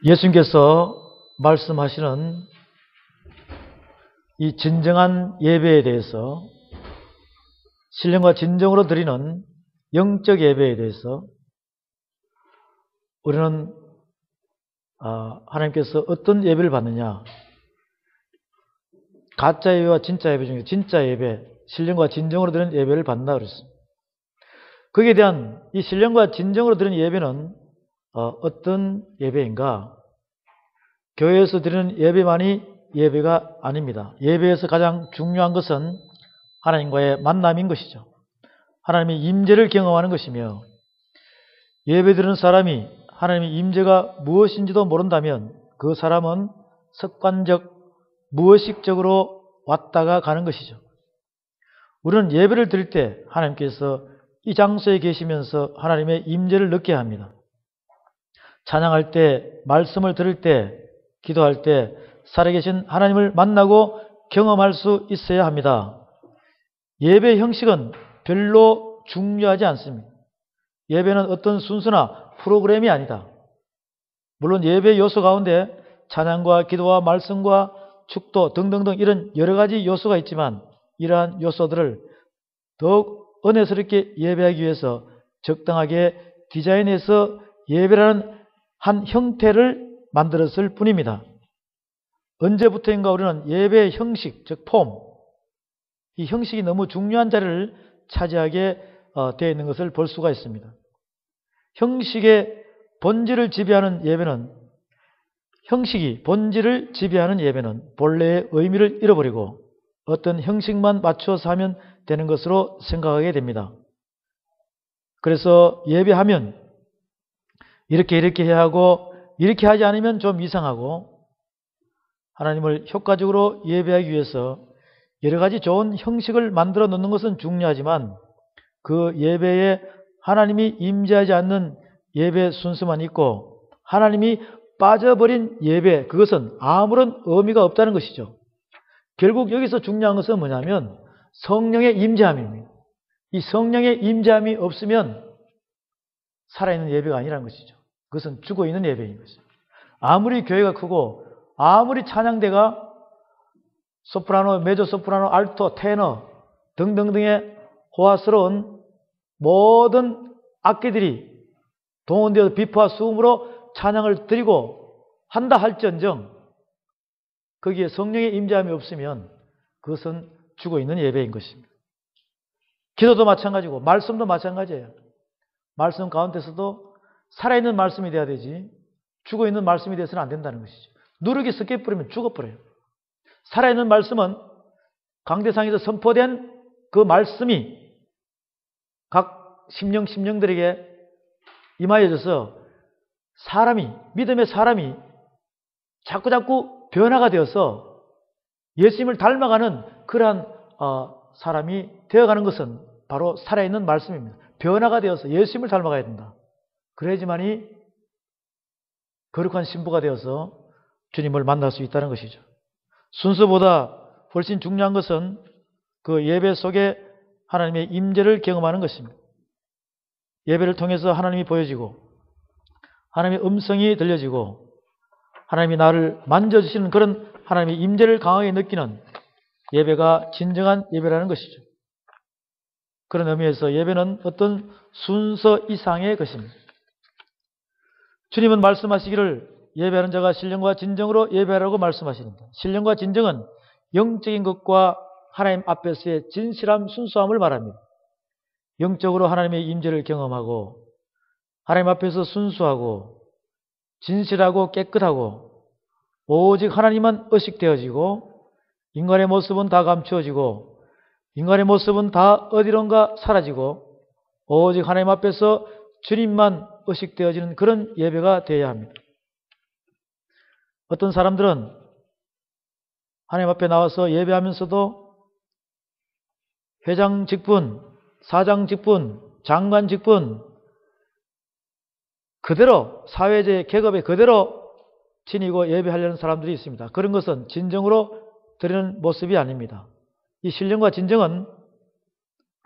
예수님께서 말씀하시는 이 진정한 예배에 대해서, 신령과 진정으로 드리는 영적 예배에 대해서 우리는 하나님께서 어떤 예배를 받느냐, 가짜 예배와 진짜 예배 중에 진짜 예배, 신령과 진정으로 드리는 예배를 받는다 그랬습니다. 거기에 대한 이 신령과 진정으로 드리는 예배는 어떤 예배인가? 교회에서 드리는 예배만이 예배가 아닙니다. 예배에서 가장 중요한 것은 하나님과의 만남인 것이죠. 하나님의 임재를 경험하는 것이며, 예배드리는 사람이 하나님의 임재가 무엇인지도 모른다면 그 사람은 습관적, 무의식적으로 왔다가 가는 것이죠. 우리는 예배를 드릴 때 하나님께서 이 장소에 계시면서 하나님의 임재를 느껴야 합니다. 찬양할 때, 말씀을 들을 때, 기도할 때 살아계신 하나님을 만나고 경험할 수 있어야 합니다. 예배 형식은 별로 중요하지 않습니다. 예배는 어떤 순서나 프로그램이 아니다. 물론 예배 요소 가운데 찬양과 기도와 말씀과 축도 등등등 이런 여러 가지 요소가 있지만, 이러한 요소들을 더욱 은혜스럽게 예배하기 위해서 적당하게 디자인해서 예배라는 한 형태를 만들었을 뿐입니다. 언제부터인가 우리는 예배의 형식, 즉 폼, 이 형식이 너무 중요한 자리를 차지하게 되어 있는 것을 볼 수가 있습니다. 형식의 본질을 지배하는 예배는, 형식이 본질을 지배하는 예배는 본래의 의미를 잃어버리고 어떤 형식만 맞춰서 하면 되는 것으로 생각하게 됩니다. 그래서 예배하면 이렇게 해야 하고, 이렇게 하지 않으면 좀 이상하고, 하나님을 효과적으로 예배하기 위해서 여러 가지 좋은 형식을 만들어 놓는 것은 중요하지만, 그 예배에 하나님이 임재하지 않는 예배 순서만 있고 하나님이 빠져버린 예배, 그것은 아무런 의미가 없다는 것이죠. 결국 여기서 중요한 것은 뭐냐면 성령의 임재함입니다. 이 성령의 임재함이 없으면 살아있는 예배가 아니라는 것이죠. 그것은 죽어있는 예배인 것이죠. 아무리 교회가 크고 아무리 찬양대가 소프라노, 메조소프라노, 알토, 테너 등등등의 호화스러운 모든 악기들이 동원되어 비포와 수음으로 찬양을 드리고 한다 할지언정 거기에 성령의 임재함이 없으면 그것은 죽어있는 예배인 것입니다. 기도도 마찬가지고 말씀도 마찬가지예요. 말씀 가운데서도 살아있는 말씀이 돼야 되지 죽어있는 말씀이 돼서는 안 된다는 것이죠. 누룩이 섞여버리면 죽어버려요. 살아있는 말씀은 강대상에서 선포된 그 말씀이 각 심령들에게 임하여져서 사람이, 믿음의 사람이 자꾸자꾸 변화가 되어서 예수님을 닮아가는 그러한 사람이 되어가는 것은 바로 살아있는 말씀입니다. 변화가 되어서 예수님을 닮아가야 된다. 그래야지만이 거룩한 신부가 되어서 주님을 만날 수 있다는 것이죠. 순서보다 훨씬 중요한 것은 그 예배 속에 하나님의 임재를 경험하는 것입니다. 예배를 통해서 하나님이 보여지고 하나님의 음성이 들려지고 하나님이 나를 만져주시는 그런 하나님의 임재를 강하게 느끼는 예배가 진정한 예배라는 것이죠. 그런 의미에서 예배는 어떤 순서 이상의 것입니다. 주님은 말씀하시기를 예배하는 자가 신령과 진정으로 예배하라고 말씀하시는데, 신령과 진정은 영적인 것과 하나님 앞에서의 진실함, 순수함을 말합니다. 영적으로 하나님의 임재를 경험하고 하나님 앞에서 순수하고 진실하고 깨끗하고 오직 하나님만 의식되어지고 인간의 모습은 다 감추어지고 인간의 모습은 다 어디론가 사라지고 오직 하나님 앞에서 주님만 의식되어지는 그런 예배가 되어야 합니다. 어떤 사람들은 하나님 앞에 나와서 예배하면서도 회장 직분, 사장 직분, 장관 직분 그대로 사회적 계급에 그대로 지니고 예배하려는 사람들이 있습니다. 그런 것은 진정으로 드리는 모습이 아닙니다. 이 신령과 진정은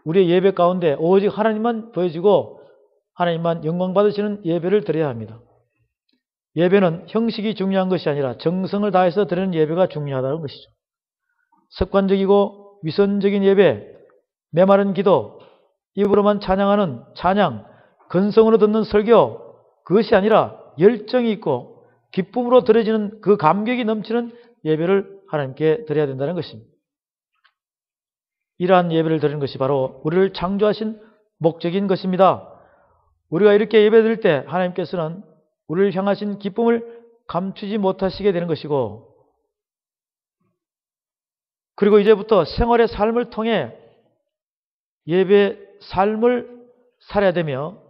우리의 예배 가운데 오직 하나님만 보여지고 하나님만 영광 받으시는 예배를 드려야 합니다. 예배는 형식이 중요한 것이 아니라 정성을 다해서 드리는 예배가 중요하다는 것이죠. 습관적이고 위선적인 예배, 메마른 기도, 입으로만 찬양하는 찬양, 근성으로 듣는 설교, 그것이 아니라 열정이 있고 기쁨으로 드려지는 그 감격이 넘치는 예배를 하나님께 드려야 된다는 것입니다. 이러한 예배를 드리는 것이 바로 우리를 창조하신 목적인 것입니다. 우리가 이렇게 예배드릴 때 하나님께서는 우리를 향하신 기쁨을 감추지 못하시게 되는 것이고, 그리고 이제부터 생활의 삶을 통해 예배 삶을 살아야 되며,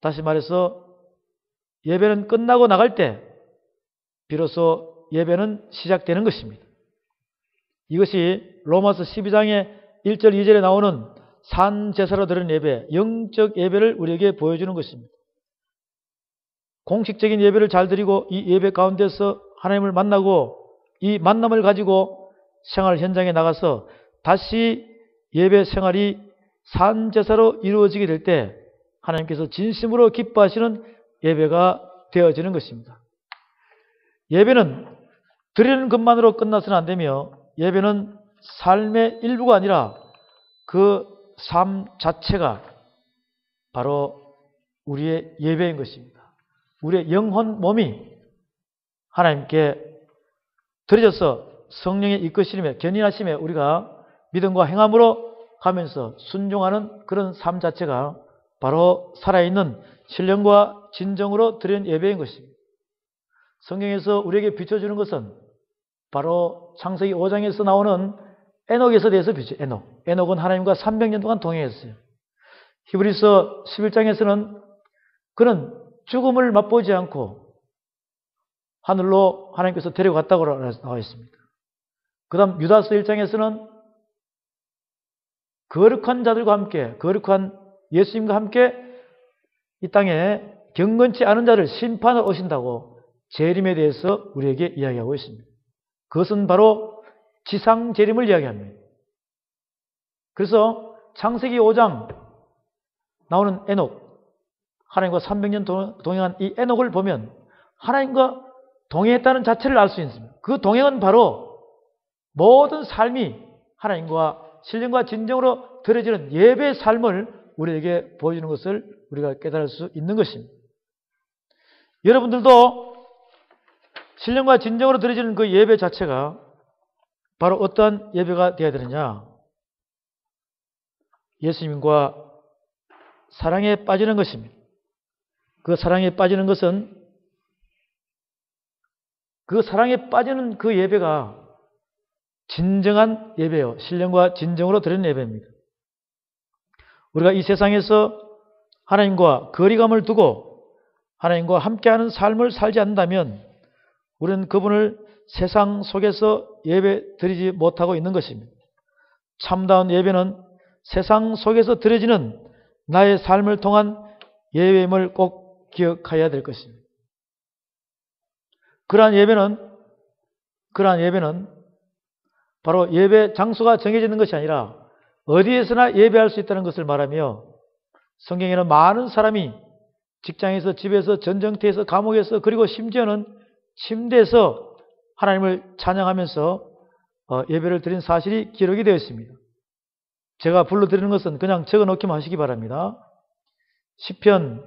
다시 말해서 예배는 끝나고 나갈 때 비로소 예배는 시작되는 것입니다. 이것이 로마서 12장의 1절 2절에 나오는 산제사로 드리는 예배, 영적 예배를 우리에게 보여주는 것입니다. 공식적인 예배를 잘 드리고 이 예배 가운데서 하나님을 만나고 이 만남을 가지고 생활 현장에 나가서 다시 예배 생활이 산제사로 이루어지게 될 때 하나님께서 진심으로 기뻐하시는 예배가 되어지는 것입니다. 예배는 드리는 것만으로 끝나서는 안 되며, 예배는 삶의 일부가 아니라 그 삶 자체가 바로 우리의 예배인 것입니다. 우리의 영혼 몸이 하나님께 드려져서 성령의 이끄심에 견인하심에 우리가 믿음과 행함으로 가면서 순종하는 그런 삶 자체가 바로 살아있는 신령과 진정으로 드리는 예배인 것입니다. 성경에서 우리에게 비춰주는 것은 바로 창세기 5장에서 나오는 에녹에서 대해서 비춰요. 에녹은 하나님과 300년 동안 동행했어요. 히브리서 11장에서는 그는 죽음을 맛보지 않고 하늘로 하나님께서 데려갔다고 나와 있습니다. 그 다음 유다서 1장에서는 거룩한 자들과 함께, 거룩한 예수님과 함께 이 땅에 경건치 않은 자를 심판하러 오신다고 재림에 대해서 우리에게 이야기하고 있습니다. 그것은 바로 지상 재림을 이야기합니다. 그래서 창세기 5장 나오는 에녹, 하나님과 300년 동행한 이 에녹을 보면 하나님과 동행했다는 자체를 알 수 있습니다. 그 동행은 바로 모든 삶이 하나님과 신령과 진정으로 드려지는 예배의 삶을 우리에게 보여주는 것을 우리가 깨달을 수 있는 것입니다. 여러분들도 신령과 진정으로 드려지는 그 예배 자체가 바로 어떠한 예배가 되어야 되느냐? 예수님과 사랑에 빠지는 것입니다. 그 사랑에 빠지는 것은, 그 사랑에 빠지는 그 예배가 진정한 예배요, 신령과 진정으로 드리는 예배입니다. 우리가 이 세상에서 하나님과 거리감을 두고 하나님과 함께하는 삶을 살지 않는다면 우리는 그분을 세상 속에서 예배 드리지 못하고 있는 것입니다. 참다운 예배는 세상 속에서 드려지는 나의 삶을 통한 예배임을 꼭 기억해야 될 것입니다. 그러한 예배는 바로 예배 장소가 정해지는 것이 아니라 어디에서나 예배할 수 있다는 것을 말하며, 성경에는 많은 사람이 직장에서, 집에서, 전쟁터에서, 감옥에서, 그리고 심지어는 침대에서 하나님을 찬양하면서 예배를 드린 사실이 기록이 되어 있습니다. 제가 불러드리는 것은 그냥 적어놓기만 하시기 바랍니다. 시편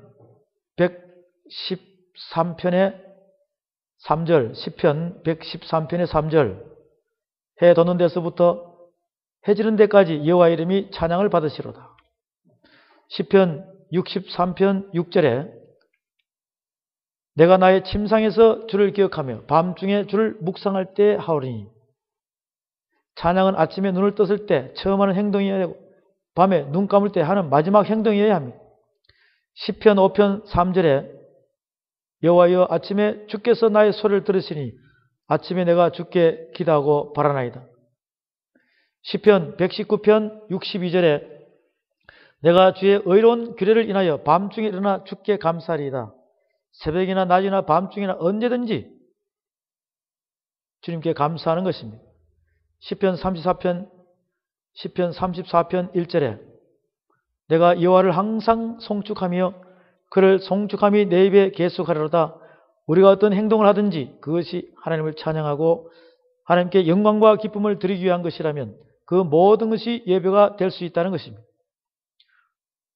113편의 3절, 시편 113편의 3절, 해 돋는 데서부터 해 지는 데까지 여호와 이름이 찬양을 받으시로다. 시편 63편 6절에 내가 나의 침상에서 주를 기억하며 밤중에 주를 묵상할 때 하오리니. 찬양은 아침에 눈을 떴을 때 처음 하는 행동이어야 되고 밤에 눈 감을 때 하는 마지막 행동이어야 합니다. 시편 5편 3절에 여호와여 아침에 주께서 나의 소리를 들으시니 아침에 내가 주께 기도하고 바라나이다. 시편 119편 62절에 내가 주의 의로운 규례를 인하여 밤중에 일어나 주께 감사하리이다. 새벽이나 낮이나 밤중이나 언제든지 주님께 감사하는 것입니다. 시편 34편 1절에 내가 여호와를 항상 송축하며 그를 송축함이 내 입에 계속하리로다. 우리가 어떤 행동을 하든지 그것이 하나님을 찬양하고 하나님께 영광과 기쁨을 드리기 위한 것이라면 그 모든 것이 예배가 될 수 있다는 것입니다.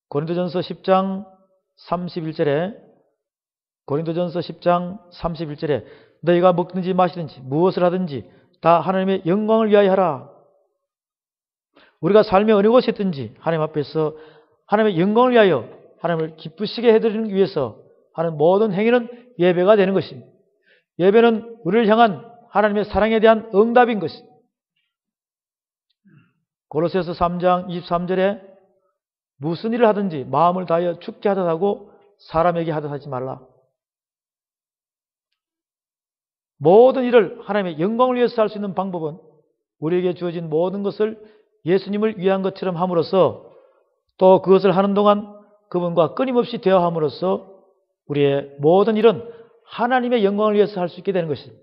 고린도전서 10장 31절에 너희가 먹든지 마시든지 무엇을 하든지 다 하나님의 영광을 위하여 하라. 우리가 삶의 어느 곳에 있든지 하나님 앞에서 하나님의 영광을 위하여 하나님을 기쁘시게 해드리기 위해서 하는 모든 행위는 예배가 되는 것입니다. 예배는 우리를 향한 하나님의 사랑에 대한 응답인 것입니다. 고로새서 3장 23절에 무슨 일을 하든지 마음을 다하여 죽게 하듯 하고 사람에게 하듯 하지 말라. 모든 일을 하나님의 영광을 위해서 할 수 있는 방법은 우리에게 주어진 모든 것을 예수님을 위한 것처럼 함으로써 또 그것을 하는 동안 그분과 끊임없이 대화함으로써 우리의 모든 일은 하나님의 영광을 위해서 할 수 있게 되는 것입니다.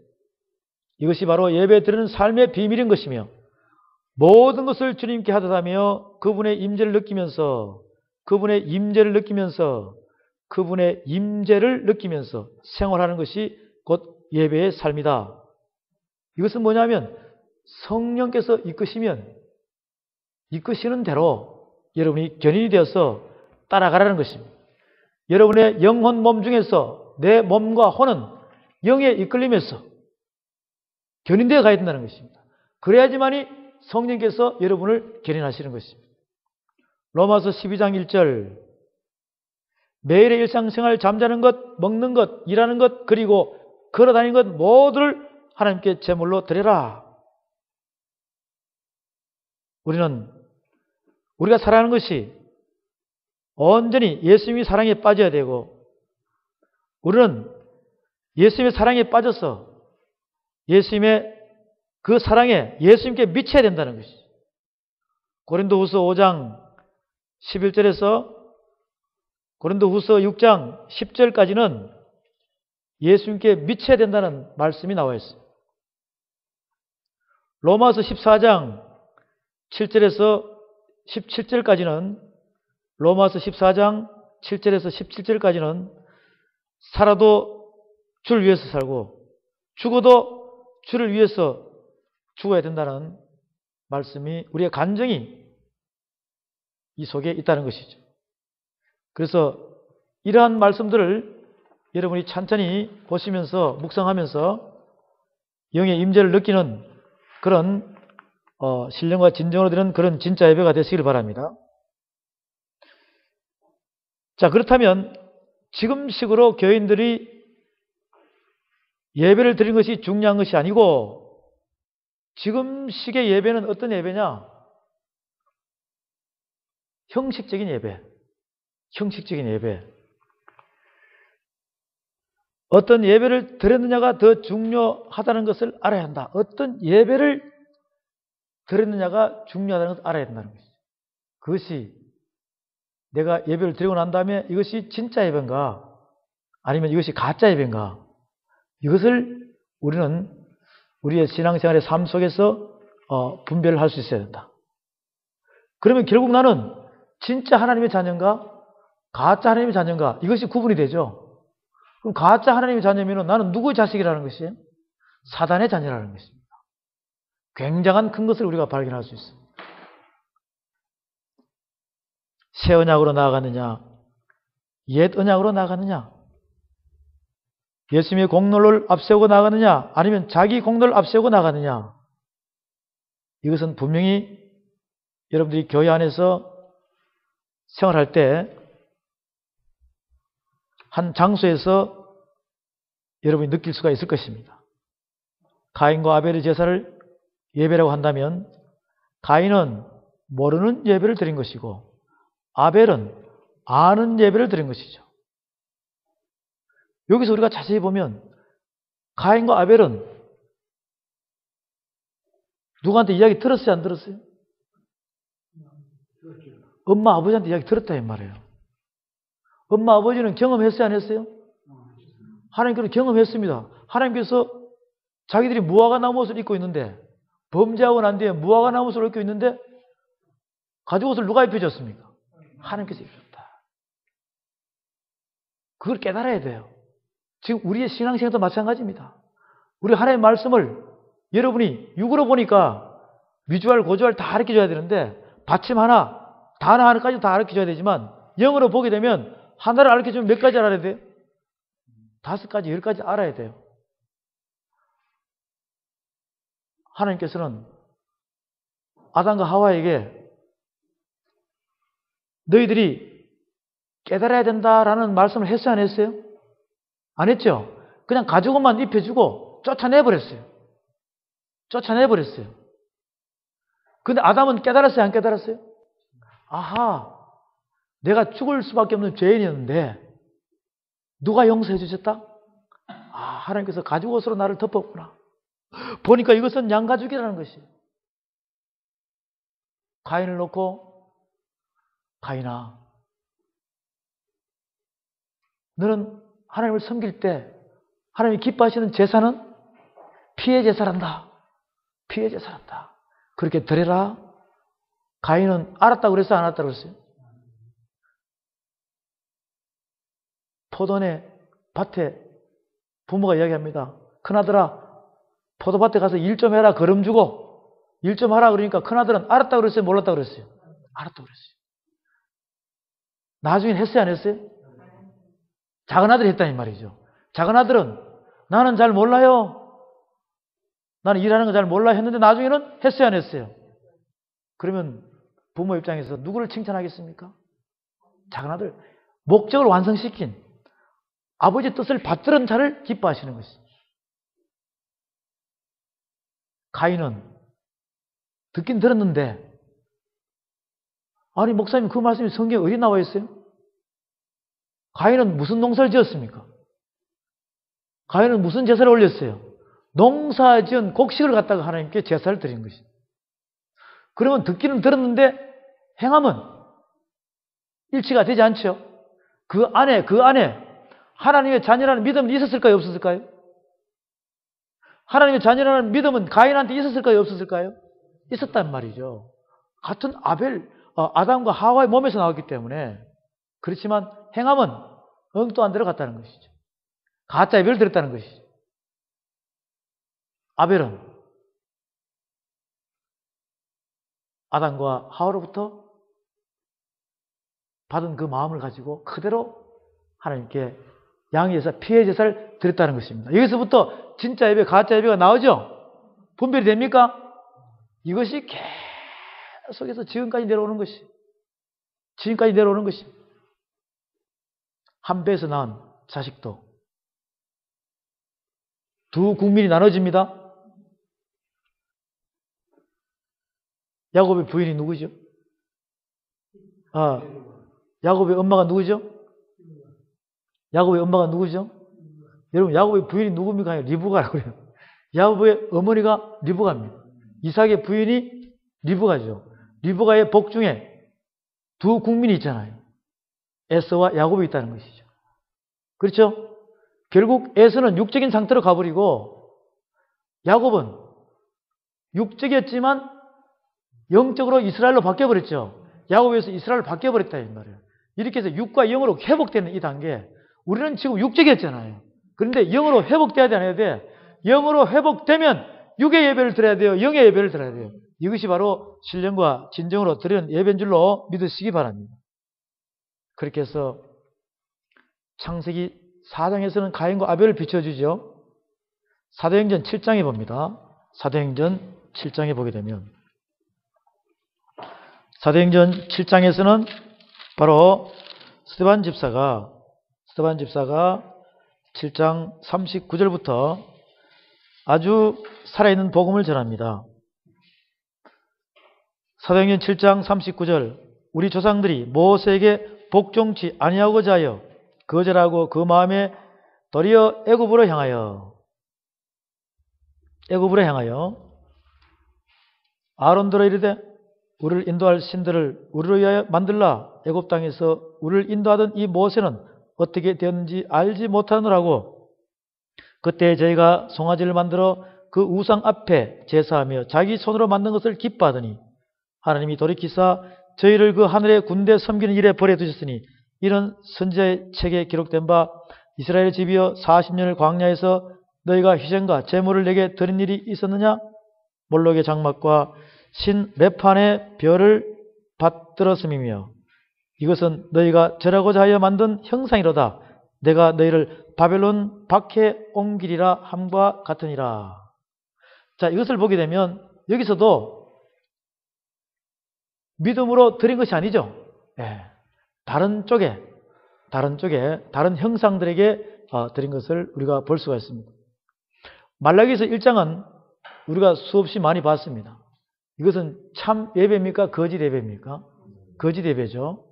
이것이 바로 예배 드리는 삶의 비밀인 것이며 모든 것을 주님께 하듯하며 그분의 임재를 느끼면서 생활하는 것이 곧 예배의 삶이다. 이것은 뭐냐면 성령께서 이끄시는 대로 여러분이 견인이 되어서 따라가라는 것입니다. 여러분의 영혼 몸 중에서 내 몸과 혼은 영의 이끌림에서 견인되어 가야 된다는 것입니다. 그래야지만이 성령께서 여러분을 견인하시는 것입니다. 로마서 12장 1절 매일의 일상생활 잠자는 것, 먹는 것, 일하는 것, 그리고 걸어다니는 것 모두를 하나님께 제물로 드려라. 우리가 살아가는 것이 온전히 예수님의 사랑에 빠져야 되고 우리는 예수님의 사랑에 빠져서 예수님의 그 사랑에 예수님께 미쳐야 된다는 것이죠. 고린도후서 5장 11절에서 고린도후서 6장 10절까지는 예수님께 미쳐야 된다는 말씀이 나와 있어요. 로마서 14장 7절에서 17절까지는 살아도 주를 위해서 살고 죽어도 주를 위해서 죽어야 된다는 말씀이 우리의 간증이 이 속에 있다는 것이죠. 그래서 이러한 말씀들을 여러분이 찬찬히 보시면서 묵상하면서 영의 임재를 느끼는 그런 신령과 진정으로 드리는 그런 진짜 예배가 되시길 바랍니다. 자, 그렇다면 지금식으로 교인들이 예배를 드리는 것이 중요한 것이 아니고 지금식의 예배는 어떤 예배냐? 형식적인 예배. 어떤 예배를 드렸느냐가 더 중요하다는 것을 알아야 한다. 어떤 예배를 드렸느냐가 중요하다는 것을 알아야 된다는 것이죠. 그것이 내가 예배를 드리고 난 다음에 이것이 진짜 예배인가 아니면 이것이 가짜 예배인가 이것을 우리는 우리의 신앙생활의 삶 속에서 분별을 할 수 있어야 된다. 그러면 결국 나는 진짜 하나님의 자녀인가 가짜 하나님의 자녀인가 이것이 구분이 되죠. 그럼 가짜 하나님의 자녀면 나는 누구의 자식이라는 것이에요? 사단의 자녀라는 것입니다. 굉장한 큰 것을 우리가 발견할 수 있습니다. 새 언약으로 나아가느냐 옛 언약으로 나아가느냐 예수님의 공로를 앞세우고 나가느냐 아니면 자기 공로를 앞세우고 나가느냐 이것은 분명히 여러분들이 교회 안에서 생활할 때 한 장소에서 여러분이 느낄 수가 있을 것입니다. 가인과 아벨의 제사를 예배라고 한다면 가인은 모르는 예배를 드린 것이고 아벨은 아는 예배를 드린 것이죠. 여기서 우리가 자세히 보면 가인과 아벨은 누구한테 이야기 들었어요? 안 들었어요? 엄마 아버지한테 이야기 들었다 이 말이에요. 엄마 아버지는 경험했어요? 안 했어요? 하나님께서 경험했습니다. 하나님께서 자기들이 무화과 나무 옷을 입고 있는데 범죄하고 난 뒤에 무화과 나무 옷을 입고 있는데 가죽 옷을 누가 입혀줬습니까? 하나님께서 입혔다. 그걸 깨달아야 돼요. 지금 우리의 신앙생활도 마찬가지입니다. 우리 하나님의 말씀을 여러분이 육으로 보니까 미주알, 고주알 다 가르쳐줘야 되는데 받침 하나, 단어 하나까지 다 가르쳐줘야 되지만 영어로 보게 되면 하나를 가르쳐주면 몇 가지 알아야 돼요? 5가지, 10가지 알아야 돼요. 하나님께서는 아담과 하와에게 너희들이 깨달아야 된다라는 말씀을 했어요, 안 했어요? 안 했죠? 그냥 가죽옷만 입혀주고 쫓아내버렸어요. 쫓아내버렸어요. 근데 아담은 깨달았어요, 안 깨달았어요? 아하, 내가 죽을 수밖에 없는 죄인이었는데 누가 용서해 주셨다? 아, 하나님께서 가죽옷으로 나를 덮었구나. 보니까 이것은 양가죽이라는 것이에요. 가인을 놓고 가인아, 너는 하나님을 섬길 때 하나님이 기뻐하시는 제사는 피의 제사란다. 피의 제사란다. 그렇게 드려라. 가인은 알았다고 그랬어요, 안 알았다고 그랬어요? 포도원의 밭에 부모가 이야기합니다. 큰아들아, 포도밭에 가서 일 좀 해라. 걸음 주고 일 좀 하라. 그러니까 큰아들은 알았다고 그랬어요, 몰랐다고 그랬어요? 알았다고 그랬어요. 나중에 했어요, 안 했어요? 작은아들이 했다는 말이죠. 작은아들은 나는 잘 몰라요. 나는 일하는 거 잘 몰라 했는데 나중에는 했어요, 안 했어요? 그러면 부모 입장에서 누구를 칭찬하겠습니까? 작은아들, 목적을 완성시킨 아버지의 뜻을 받들은 자를 기뻐하시는 것이죠. 가인은 듣긴 들었는데, 아니 목사님 그 말씀이 성경에 어디 나와 있어요? 가인은 무슨 농사를 지었습니까? 가인은 무슨 제사를 올렸어요? 농사 지은 곡식을 갖다가 하나님께 제사를 드린 것이죠. 그러면 듣기는 들었는데 행함은 일치가 되지 않죠. 그 안에 하나님의 자녀라는 믿음이 있었을까요, 없었을까요? 하나님의 자녀라는 믿음은 가인한테 있었을까요, 없었을까요? 있었단 말이죠. 같은 아담과 하와의 몸에서 나왔기 때문에. 그렇지만 행함은 엉뚱한 데로 갔다는 것이죠. 가짜 예배를 드렸다는 것이죠. 아벨은 아담과 하와로부터 받은 그 마음을 가지고 그대로 하나님께 양에서 피의 제사를 드렸다는 것입니다. 여기서부터 진짜 예배, 가짜 예배가 나오죠? 분별이 됩니까? 이것이 계속해서 지금까지 내려오는 것이. 지금까지 내려오는 것이. 한 배에서 낳은 자식도 두 국민이 나눠집니다. 야곱의 부인이 누구죠? 야곱의 엄마가 누구죠? 야곱의 엄마가 누구죠? 여러분, 야곱의 부인이 누굽니까? 아니라 리브가라고 그래요. 야곱의 어머니가 리브가입니다. 이삭의 부인이 리브가죠. 리브가의 복 중에 두 국민이 있잖아요. 에서와 야곱이 있다는 것이죠. 그렇죠? 결국 에서는 육적인 상태로 가버리고 야곱은 육적이었지만 영적으로 이스라엘로 바뀌어버렸죠. 야곱에서 이스라엘로 바뀌어버렸다 이 말이에요. 이렇게 해서 육과 영으로 회복되는 이 단계. 우리는 지금 육적이었잖아요. 그런데 영으로 회복돼야 돼, 안 해야 돼? 영으로 회복되면 육의 예배를 드려야 돼요. 영의 예배를 드려야 돼요. 이것이 바로 신령과 진정으로 드리는 예배인 줄로 믿으시기 바랍니다. 그렇게 해서 창세기 4장에서는 가인과 아벨을 비춰주죠. 사도행전 7장에 봅니다. 사도행전 7장에 보게 되면 사도행전 7장에서는 바로 스데반 집사가 7장 39절부터 아주 살아있는 복음을 전합니다. 사도행전 7장 39절 우리 조상들이 모세에게 복종치 아니하고자 하여 거절하고 그 마음에 도리어 애굽으로 향하여 아론더러 이르되 우리를 인도할 신들을 우리로 위하여 만들라. 애굽 땅에서 우리를 인도하던 이 모세는 어떻게 되었는지 알지 못하느라고 그때 저희가 송아지를 만들어 그 우상 앞에 제사하며 자기 손으로 만든 것을 기뻐하더니 하나님이 돌이키사 저희를 그 하늘의 군대 섬기는 일에 버려두셨으니 이런 선지자의 책에 기록된 바 이스라엘 집이여 40년을 광야에서 너희가 희생과 제물을 내게 드린 일이 있었느냐? 몰록의 장막과 신 레판의 별을 받들었음이며 이것은 너희가 절하고자 하여 만든 형상이로다. 내가 너희를 바벨론 밖에 옮기리라 함과 같으니라. 자, 이것을 보게 되면 여기서도 믿음으로 드린 것이 아니죠. 예, 다른 쪽에 다른 형상들에게 드린 것을 우리가 볼 수가 있습니다. 말라기서 1장은 우리가 수없이 많이 봤습니다. 이것은 참 예배입니까? 거짓 예배입니까? 거짓 예배죠.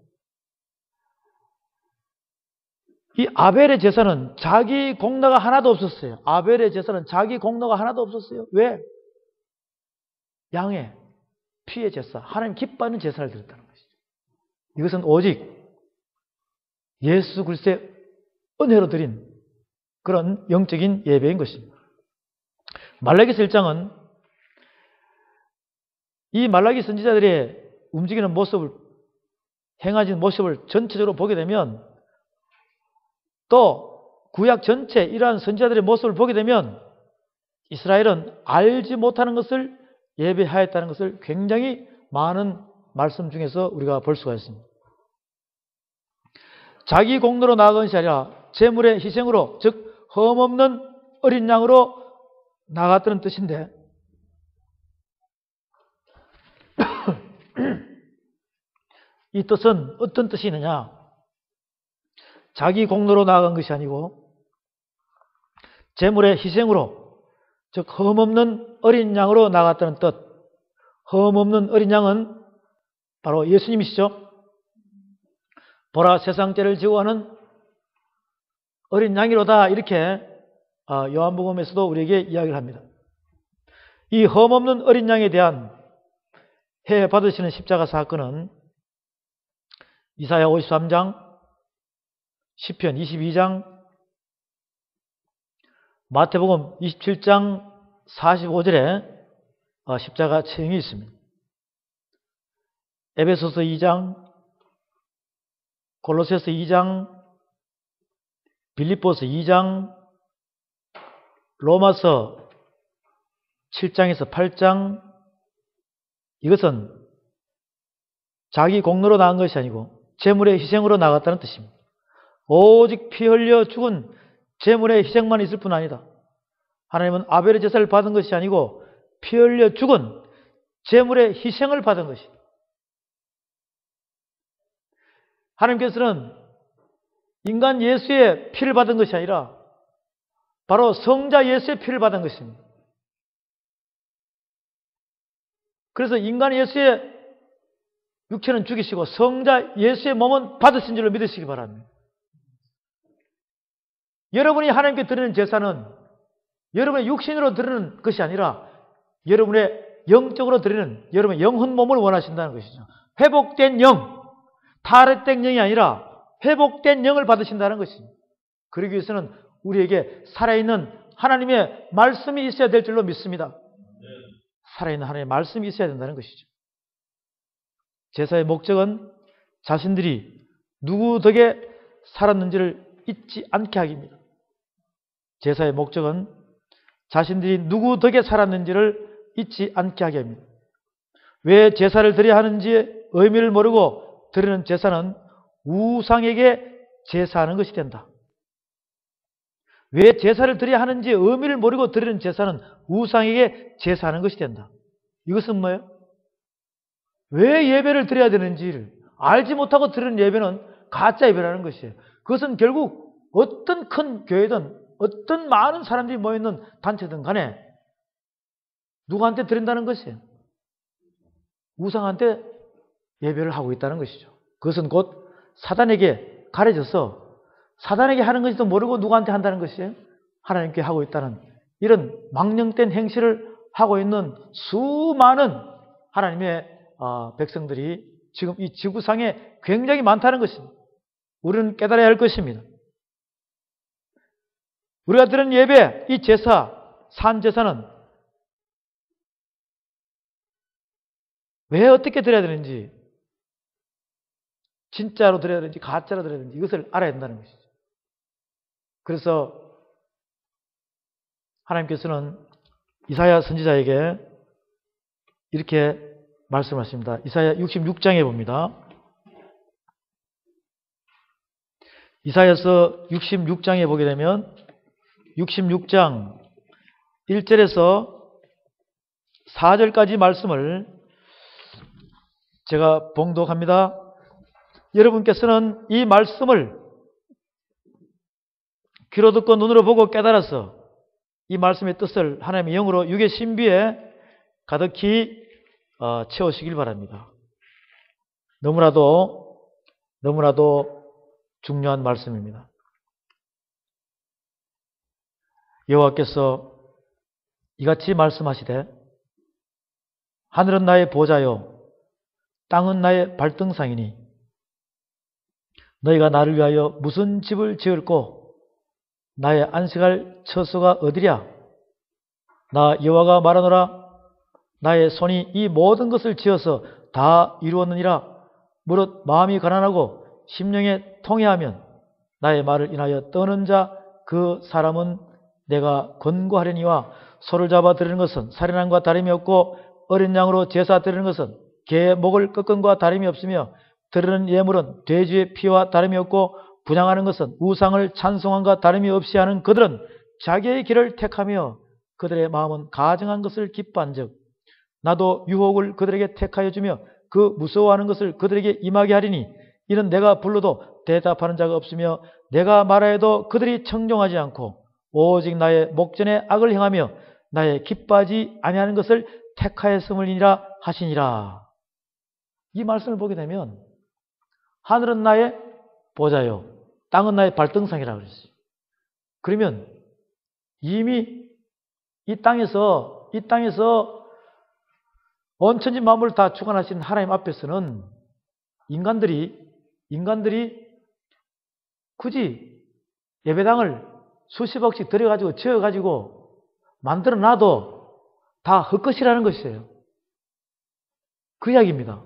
이 아벨의 제사는 자기 공로가 하나도 없었어요. 아벨의 제사는 자기 공로가 하나도 없었어요. 왜? 양의 피의 제사, 하나님 기뻐하는 제사를 드렸다는 것이죠. 이것은 오직 예수 그리스도의 은혜로 드린 그런 영적인 예배인 것입니다. 말라기서 1장은 이 말라기 선지자들의 움직이는 모습을, 행하는 모습을 전체적으로 보게 되면 또 구약 전체 이러한 선지자들의 모습을 보게 되면 이스라엘은 알지 못하는 것을 예배하였다는 것을 굉장히 많은 말씀 중에서 우리가 볼 수가 있습니다. 자기 공로로 나아간 것이 아니라 제물의 희생으로, 즉 흠없는 어린 양으로 나아갔다는 뜻인데 이 뜻은 어떤 뜻이 있느냐? 자기 공로로 나아간 것이 아니고 제물의 희생으로, 즉 흠없는 어린 양으로 나아갔다는 뜻. 흠없는 어린 양은 바로 예수님이시죠. 보라 세상 죄를 지고 가는 어린 양이로다, 이렇게 요한복음에서도 우리에게 이야기를 합니다. 이 흠없는 어린 양에 대한 해 받으시는 십자가 사건은 이사야 53장, 시편 22장, 마태복음 27장 45절에 십자가 처형이 있습니다. 에베소서 2장, 골로새서 2장, 빌립보서 2장, 로마서 7장에서 8장, 이것은 자기 공로로 나간 것이 아니고 제물의 희생으로 나갔다는 뜻입니다. 오직 피 흘려 죽은 제물의 희생만 있을 뿐 아니다. 하나님은 아벨의 제사를 받은 것이 아니고 피 흘려 죽은 제물의 희생을 받은 것이다. 하나님께서는 인간 예수의 피를 받은 것이 아니라 바로 성자 예수의 피를 받은 것입니다. 그래서 인간 예수의 육체는 죽이시고 성자 예수의 몸은 받으신 줄로 믿으시기 바랍니다. 여러분이 하나님께 드리는 제사는 여러분의 육신으로 드리는 것이 아니라 여러분의 영적으로 드리는 여러분의 영혼 몸을 원하신다는 것이죠. 회복된 영, 탈했된 영이 아니라 회복된 영을 받으신다는 것입니다. 그러기 위해서는 우리에게 살아있는 하나님의 말씀이 있어야 될 줄로 믿습니다. 살아있는 하나님의 말씀이 있어야 된다는 것이죠. 제사의 목적은 자신들이 누구 덕에 살았는지를 잊지 않게 하기입니다. 제사의 목적은 자신들이 누구 덕에 살았는지를 잊지 않게 하게 합니다. 왜 제사를 드려야 하는지의 의미를 모르고 드리는 제사는 우상에게 제사하는 것이 된다. 왜 제사를 드려야 하는지의 의미를 모르고 드리는 제사는 우상에게 제사하는 것이 된다. 이것은 뭐예요? 왜 예배를 드려야 되는지를 알지 못하고 드리는 예배는 가짜 예배라는 것이에요. 그것은 결국 어떤 큰 교회든 어떤 많은 사람들이 모여있는 단체든 간에 누구한테 드린다는 것이에요? 우상한테 예배를 하고 있다는 것이죠. 그것은 곧 사단에게 가려져서 사단에게 하는 것인지도 모르고 누구한테 한다는 것이에요? 하나님께 하고 있다는 이런 망령된 행실을 하고 있는 수많은 하나님의 백성들이 지금 이 지구상에 굉장히 많다는 것입니다. 우리는 깨달아야 할 것입니다. 우리가 드리는 예배, 이 제사, 산제사는 왜 어떻게 드려야 되는지, 진짜로 드려야 되는지 가짜로 드려야 되는지 이것을 알아야 된다는 것이죠. 그래서 하나님께서는 이사야 선지자에게 이렇게 말씀하십니다. 이사야 66장에 봅니다. 이사야서 66장에 보게 되면 66장 1절에서 4절까지 말씀을 제가 봉독합니다. 여러분께서는 이 말씀을 귀로 듣고 눈으로 보고 깨달아서 이 말씀의 뜻을 하나님의 영으로 육의 신비에 가득히 채우시길 바랍니다. 너무나도 중요한 말씀입니다. 여호와께서 이같이 말씀하시되 하늘은 나의 보좌요 땅은 나의 발등상이니 너희가 나를 위하여 무슨 집을 지을꼬 나의 안식할 처소가 어디랴. 나 여호와가 말하노라. 나의 손이 이 모든 것을 지어서 다 이루었느니라. 무릇 마음이 가난하고 심령에 통회하면 나의 말을 인하여 떠는 자 그 사람은 내가 권고하려니와 소를 잡아 드리는 것은 살인함과 다름이 없고 어린 양으로 제사 드리는 것은 개의 목을 꺾음과 다름이 없으며 드리는 예물은 돼지의 피와 다름이 없고 분향하는 것은 우상을 찬송함과 다름이 없이 하는 그들은 자기의 길을 택하며 그들의 마음은 가증한 것을 기뻐한즉 나도 유혹을 그들에게 택하여 주며 그 무서워하는 것을 그들에게 임하게 하리니 이는 내가 불러도 대답하는 자가 없으며 내가 말하여도 그들이 청종하지 않고 오직 나의 목전에 악을 행하며 나의 기뻐하지 아니하는 것을 택하였음이니라 하시니라. 이 말씀을 보게 되면 하늘은 나의 보좌요 땅은 나의 발등상이라고 그랬어요. 그러면 이미 이 땅에서 온 천지 만물을 다 주관하신 하나님 앞에서는 인간들이 굳이 예배당을 수십억씩 들여가지고 지어가지고 만들어놔도 다 헛것이라는 것이에요. 그 이야기입니다.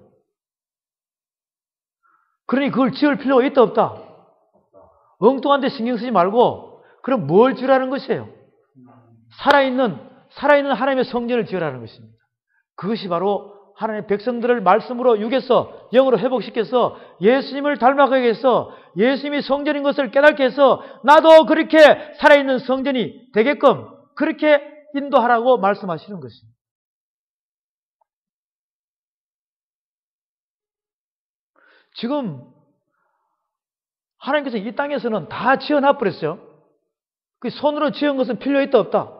그러니 그걸 지을 필요가 있다 없다? 엉뚱한 데 신경 쓰지 말고 그럼 뭘 지으라는 것이에요? 살아있는 하나님의 성전을 지으라는 것입니다. 그것이 바로 하나님의 백성들을 말씀으로 육에서 영으로 회복시켜서 예수님을 닮아가게 해서 예수님이 성전인 것을 깨닫게 해서 나도 그렇게 살아있는 성전이 되게끔 그렇게 인도하라고 말씀하시는 것입니다. 지금 하나님께서 이 땅에서는 다 지어놔버렸어요. 그 손으로 지은 것은 필요 있다 없다?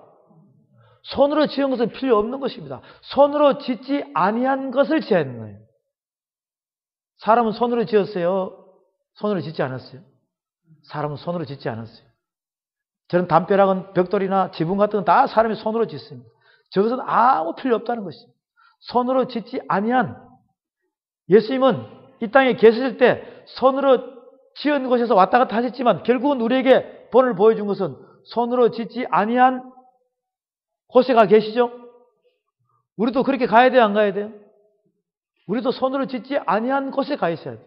손으로 지은 것은 필요 없는 것입니다. 손으로 짓지 아니한 것을 지어야 하는 거예요. 사람은 손으로 지었어요? 손으로 짓지 않았어요? 사람은 손으로 짓지 않았어요. 저런 담벼락은 벽돌이나 지붕 같은 건 다 사람이 손으로 짓습니다. 저것은 아무 필요 없다는 것입니다. 손으로 짓지 아니한 예수님은 이 땅에 계셨을 때 손으로 지은 곳에서 왔다 갔다 하셨지만 결국은 우리에게 본을 보여준 것은 손으로 짓지 아니한 곳에 가 계시죠? 우리도 그렇게 가야 돼요? 안 가야 돼요? 우리도 손으로 짓지 아니한 곳에 가 있어야 돼요.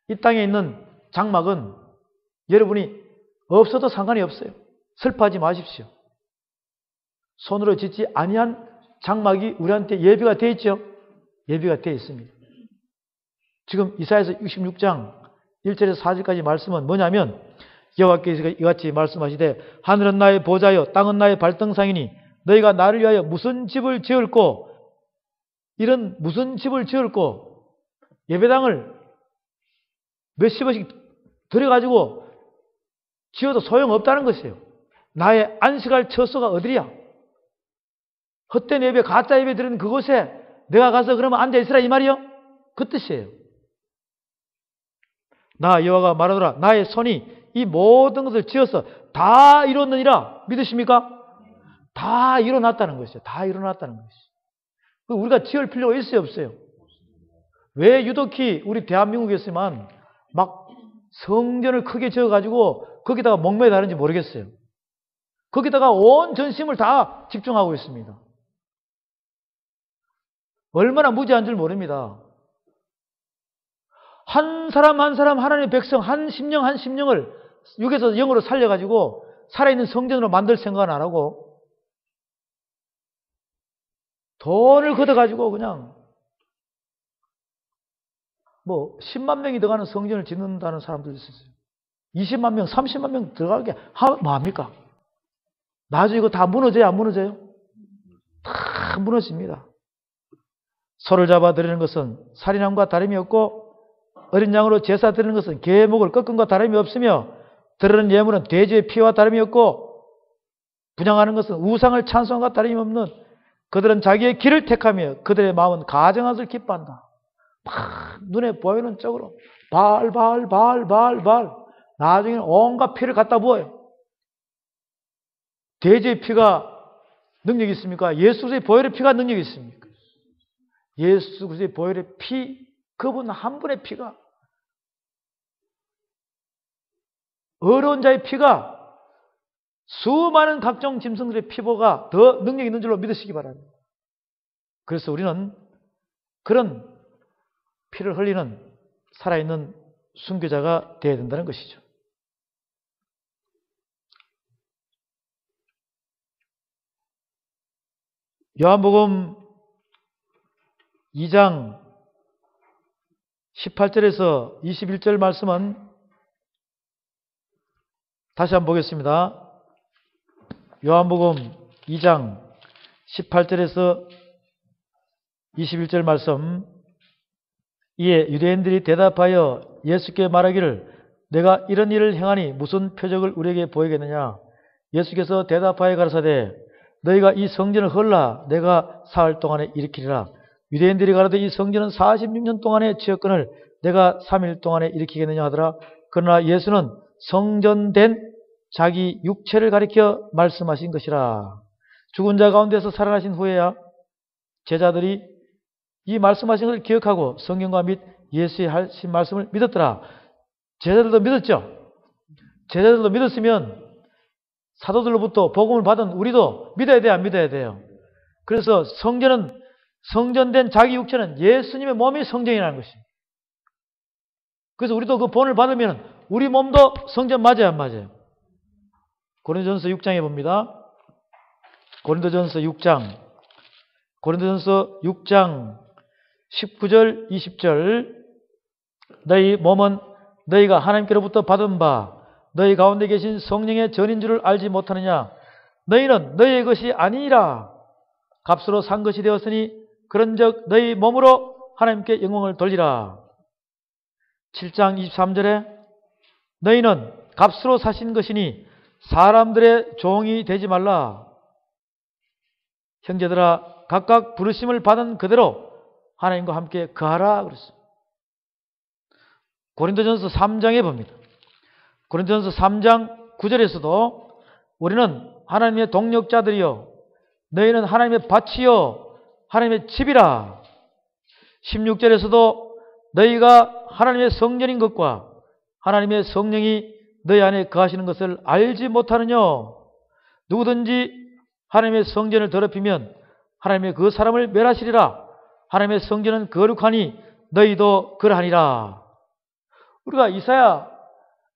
이 땅에 있는 장막은 여러분이 없어도 상관이 없어요. 슬퍼하지 마십시오. 손으로 짓지 아니한 장막이 우리한테 예비가 되어 있죠? 예비가 되어 있습니다. 지금 이사야서 66장 1절에서 4절까지 말씀은 뭐냐면 여호와께서 이같이 말씀하시되 하늘은 나의 보좌요 땅은 나의 발등상이니 너희가 나를 위하여 무슨 집을 지을꼬 이런 무슨 집을 지을꼬 예배당을 몇십 원씩 들여가지고 지어도 소용없다는 것이에요. 나의 안식할 처소가 어디야? 헛된 예배 가짜 예배 드리는 그곳에 내가 가서 그러면 앉아있으라 이 말이요? 그 뜻이에요. 나 여호와가 말하노라 나의 손이 이 모든 것을 지어서 다 이뤘느니라. 믿으십니까? 다 이뤄놨다는 것이죠. 다 이뤄놨다는 것이죠. 우리가 지을 필요가 있어요 없어요? 왜 유독히 우리 대한민국에서만 막 성전을 크게 지어가지고 거기다가 목매어 다는지 모르겠어요. 거기다가 온 전심을 다 집중하고 있습니다. 얼마나 무지한 줄 모릅니다. 한 사람 한 사람 하나님의 백성 한 심령 한 심령을 육에서 영으로 살려가지고 살아있는 성전으로 만들 생각은 안 하고 돈을 걷어가지고 그냥 뭐 10만 명이 들어가는 성전을 짓는다는 사람들도 있었어요. 20만 명, 30만 명 들어가게 뭐합니까? 나중에 이거 다 무너져요? 안 무너져요? 다 무너집니다. 소를 잡아 드리는 것은 살인함과 다름이 없고 어린 양으로 제사 드리는 것은 개의 목을 꺾음과 다름이 없으며 드리는 예물은 돼지의 피와 다름이 없고 분향하는 것은 우상을 찬송과 다름이 없는 그들은 자기의 길을 택하며 그들의 마음은 가증한 것을 기뻐한다. 막 눈에 보이는 쪽으로 발 나중에는 온갖 피를 갖다 부어요. 돼지의 피가 능력이 있습니까? 예수 그리스도의 보혈의 피가 능력이 있습니까? 예수 그리스도의 보혈의 피, 그분 한 분의 피가, 어려운 자의 피가 수많은 각종 짐승들의 피보가 더 능력이 있는 줄로 믿으시기 바랍니다. 그래서 우리는 그런 피를 흘리는 살아있는 순교자가 되어야 된다는 것이죠. 요한복음 2장 18절에서 21절 말씀은 다시 한번 보겠습니다. 요한복음 2장 18절에서 21절 말씀. 이에 유대인들이 대답하여 예수께 말하기를 내가 이런 일을 행하니 무슨 표적을 우리에게 보이겠느냐? 예수께서 대답하여 가라사대 너희가 이 성전을 헐라 내가 사흘 동안에 일으키리라. 유대인들이 가라되 이 성전은 46년 동안의 지었건을 내가 3일 동안에 일으키겠느냐 하더라. 그러나 예수는 성전된 자기 육체를 가리켜 말씀하신 것이라. 죽은 자 가운데서 살아나신 후에야 제자들이 이 말씀하신 것을 기억하고 성경과 및 예수의 하신 말씀을 믿었더라. 제자들도 믿었죠. 제자들도 믿었으면 사도들로부터 복음을 받은 우리도 믿어야 돼요? 안 믿어야 돼요? 그래서 성전된 자기 육체는 예수님의 몸이 성전이라는 것입니다. 그래서 우리도 그 본을 받으면 우리 몸도 성전 맞아요? 안 맞아요? 고린도전서 6장에 봅니다. 고린도전서 6장 19절 20절 너희 몸은 너희가 하나님께로부터 받은 바 너희 가운데 계신 성령의 전인 줄을 알지 못하느냐? 너희는 너희의 것이 아니라 값으로 산 것이 되었으니 그런즉 너희 몸으로 하나님께 영광을 돌리라. 7장 23절에 너희는 값으로 사신 것이니 사람들의 종이 되지 말라. 형제들아 각각 부르심을 받은 그대로 하나님과 함께 거하라 그랬습니다. 고린도전서 3장에 봅니다. 고린도전서 3장 9절에서도 우리는 하나님의 동력자들이요 너희는 하나님의 밭이요 하나님의 집이라. 16절에서도 너희가 하나님의 성전인 것과 하나님의 성령이 너희 안에 거하시는 것을 알지 못하느냐? 누구든지 하나님의 성전을 더럽히면 하나님의 그 사람을 멸하시리라. 하나님의 성전은 거룩하니 너희도 그러하니라. 우리가 이사야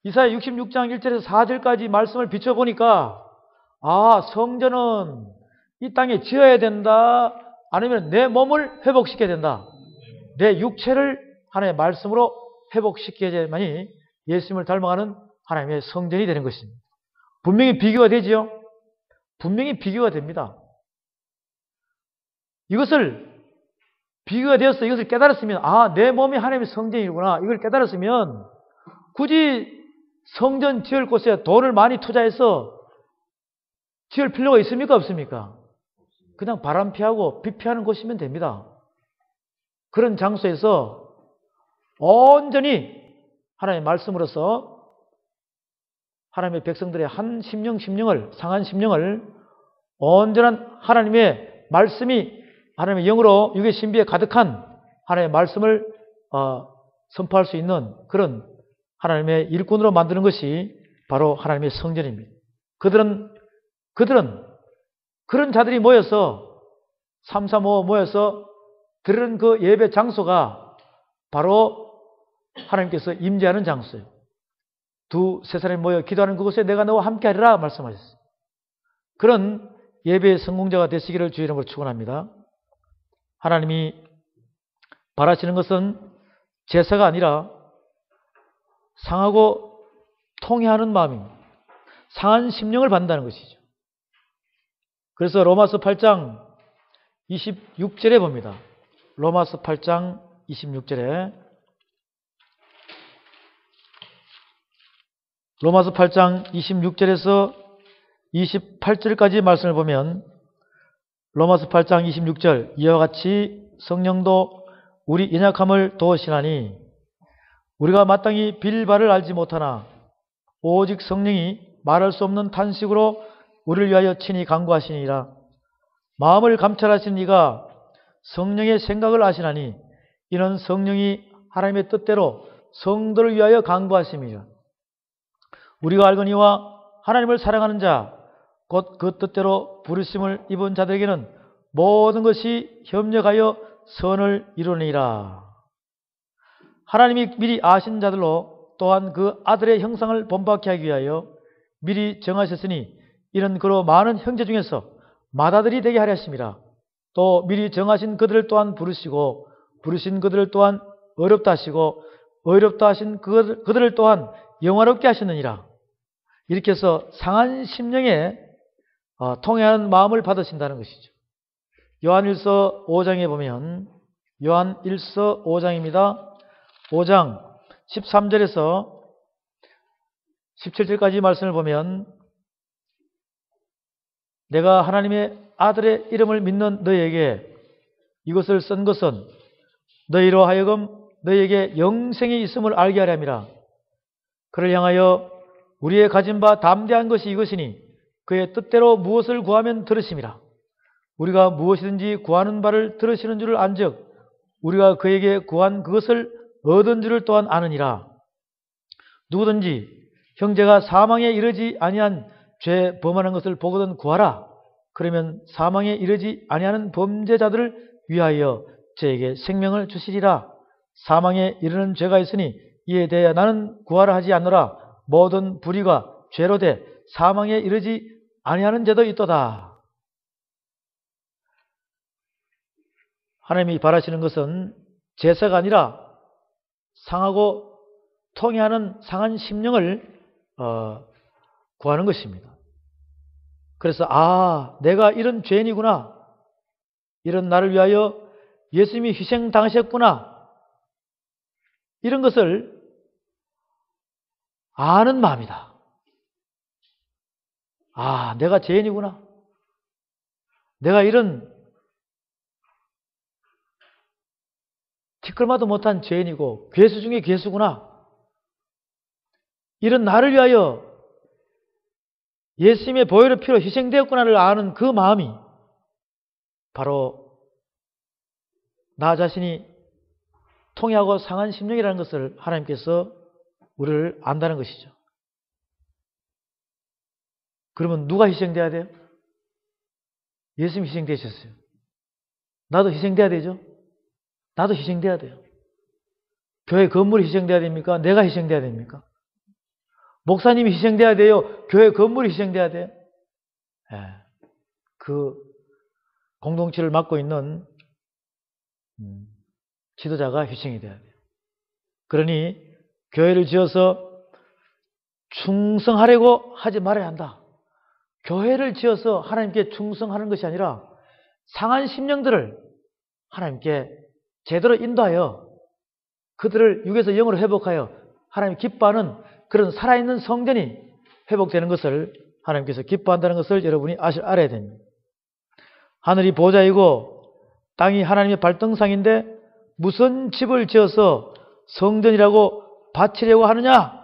66장 1절에서 4절까지 말씀을 비춰보니까 성전은 이 땅에 지어야 된다. 아니면 내 몸을 회복시켜야 된다. 내 육체를 하나님의 말씀으로 회복시켜야만이 예수님을 닮아가는 하나님의 성전이 되는 것입니다. 분명히 비교가 되지요. 분명히 비교가 됩니다. 이것을 비교가 되어서 이것을 깨달았으면 내 몸이 하나님의 성전이구나. 이걸 깨달았으면 굳이 성전 지을 곳에 돈을 많이 투자해서 지을 필요가 있습니까? 없습니까? 그냥 바람 피하고 비 피하는 곳이면 됩니다. 그런 장소에서 온전히 하나님의 말씀으로서 하나님의 백성들의 한 심령을 상한 심령을 온전한 하나님의 말씀이 하나님의 영으로 육의 신비에 가득한 하나님의 말씀을 선포할 수 있는 그런 하나님의 일꾼으로 만드는 것이 바로 하나님의 성전입니다. 그들은 그런 자들이 모여서 335 모여서 드리는 그 예배 장소가 바로 하나님께서 임재하는 장소예요. 두세 사람이 모여 기도하는 그곳에 내가 너와 함께하리라 말씀하셨어요. 그런 예배의 성공자가 되시기를 주의 이름으로 축원합니다. 하나님이 바라시는 것은 제사가 아니라 상하고 통회하는 마음입니다. 상한 심령을 받는다는 것이죠. 그래서 로마서 8장 26절에 봅니다. 로마서 8장 26절에 로마서 8장 26절에서 28절까지 말씀을 보면 로마서 8장 26절 이와 같이 성령도 우리 연약함을 도우시나니 우리가 마땅히 빌 바를 알지 못하나 오직 성령이 말할 수 없는 탄식으로 우리를 위하여 친히 간구하시니라. 마음을 감찰하시는 이가 성령의 생각을 아시나니 이는 성령이 하나님의 뜻대로 성도를 위하여 간구하심이라. 우리가 알거니와 하나님을 사랑하는 자 곧 그 뜻대로 부르심을 입은 자들에게는 모든 것이 협력하여 선을 이루니라. 하나님이 미리 아신 자들로 또한 그 아들의 형상을 본받게 하기 위하여 미리 정하셨으니 이는 그로 많은 형제 중에서 맏아들이 되게 하려 하심이라. 또 미리 정하신 그들을 또한 부르시고 부르신 그들을 또한 어렵다 하시고 어렵다 하신 그들을 또한 영화롭게 하셨느니라. 이렇게 해서 상한 심령에 통회하는 마음을 받으신다는 것이죠. 요한1서 5장에 보면 요한1서 5장입니다. 5장 13절에서 17절까지 말씀을 보면 내가 하나님의 아들의 이름을 믿는 너희에게 이것을 쓴 것은 너희로 하여금 너희에게 영생이 있음을 알게 하려 함이라. 그를 향하여 우리의 가진 바 담대한 것이 이것이니 그의 뜻대로 무엇을 구하면 들으심이라. 우리가 무엇이든지 구하는 바를 들으시는 줄을 안즉 우리가 그에게 구한 그것을 얻은 줄을 또한 아느니라. 누구든지 형제가 사망에 이르지 아니한 죄 범하는 것을 보거든 구하라. 그러면 사망에 이르지 아니하는 범죄자들을 위하여 저에게 생명을 주시리라. 사망에 이르는 죄가 있으니 이에 대하여 나는 구하라 하지 않노라. 모든 불의가 죄로 돼 사망에 이르지 아니하는 죄도 있도다. 하나님이 바라시는 것은 제사가 아니라 상하고 통회하는 상한 심령을 구하는 것입니다. 그래서 내가 이런 죄인이구나. 이런 나를 위하여 예수님이 희생당하셨구나. 이런 것을 아는 마음이다. 내가 죄인이구나. 내가 이런 티끌마도 못한 죄인이고 괴수 중에 괴수구나. 이런 나를 위하여 예수님의 보혈의 피로 희생되었구나를 아는 그 마음이 바로 나 자신이 통회하고 상한 심령이라는 것을 하나님께서 우리를 안다는 것이죠. 그러면 누가 희생돼야 돼요? 예수님이 희생되셨어요. 나도 희생돼야 되죠? 나도 희생돼야 돼요. 교회 건물이 희생돼야 됩니까? 내가 희생돼야 됩니까? 목사님이 희생돼야 돼요? 교회 건물이 희생돼야 돼요? 그 공동체를 맡고 있는 지도자가 희생이 돼야 돼요. 그러니 교회를 지어서 충성하려고 하지 말아야 한다. 교회를 지어서 하나님께 충성하는 것이 아니라 상한 심령들을 하나님께 제대로 인도하여 그들을 육에서 영으로 회복하여 하나님 기뻐하는 그런 살아있는 성전이 회복되는 것을 하나님께서 기뻐한다는 것을 여러분이 알아야 됩니다. 하늘이 보좌이고 땅이 하나님의 발등상인데 무슨 집을 지어서 성전이라고 바치려고 하느냐?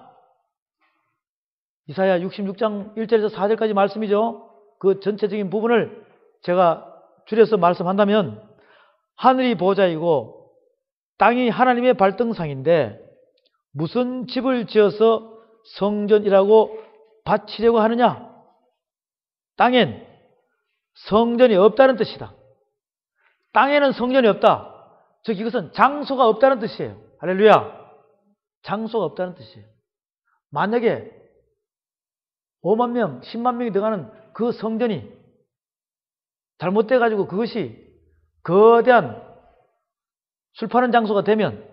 이사야 66장 1절에서 4절까지 말씀이죠. 그 전체적인 부분을 제가 줄여서 말씀한다면 하늘이 보좌이고 땅이 하나님의 발등상인데 무슨 집을 지어서 성전이라고 바치려고 하느냐? 땅엔 성전이 없다는 뜻이다. 땅에는 성전이 없다. 즉 이것은 장소가 없다는 뜻이에요. 할렐루야. 장소가 없다는 뜻이에요. 만약에 5만 명, 10만 명이 들어가는 그 성전이 잘못돼가지고 그것이 거대한 술 파는 장소가 되면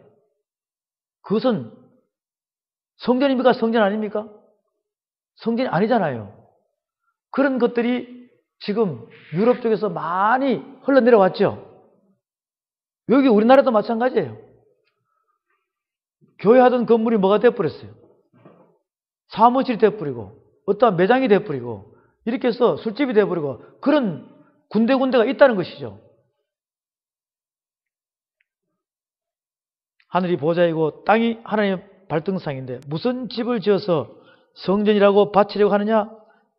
그것은 성전입니까? 성전 아닙니까? 성전이 아니잖아요. 그런 것들이 지금 유럽 쪽에서 많이 흘러내려왔죠. 여기 우리나라도 마찬가지예요. 교회 하던 건물이 뭐가 되어버렸어요? 사무실이 되어버리고 어떠한 매장이 되어버리고 이렇게 해서 술집이 되어버리고 그런 군데군데가 있다는 것이죠. 하늘이 보좌이고 땅이 하나님의 발등상인데 무슨 집을 지어서 성전이라고 바치려고 하느냐?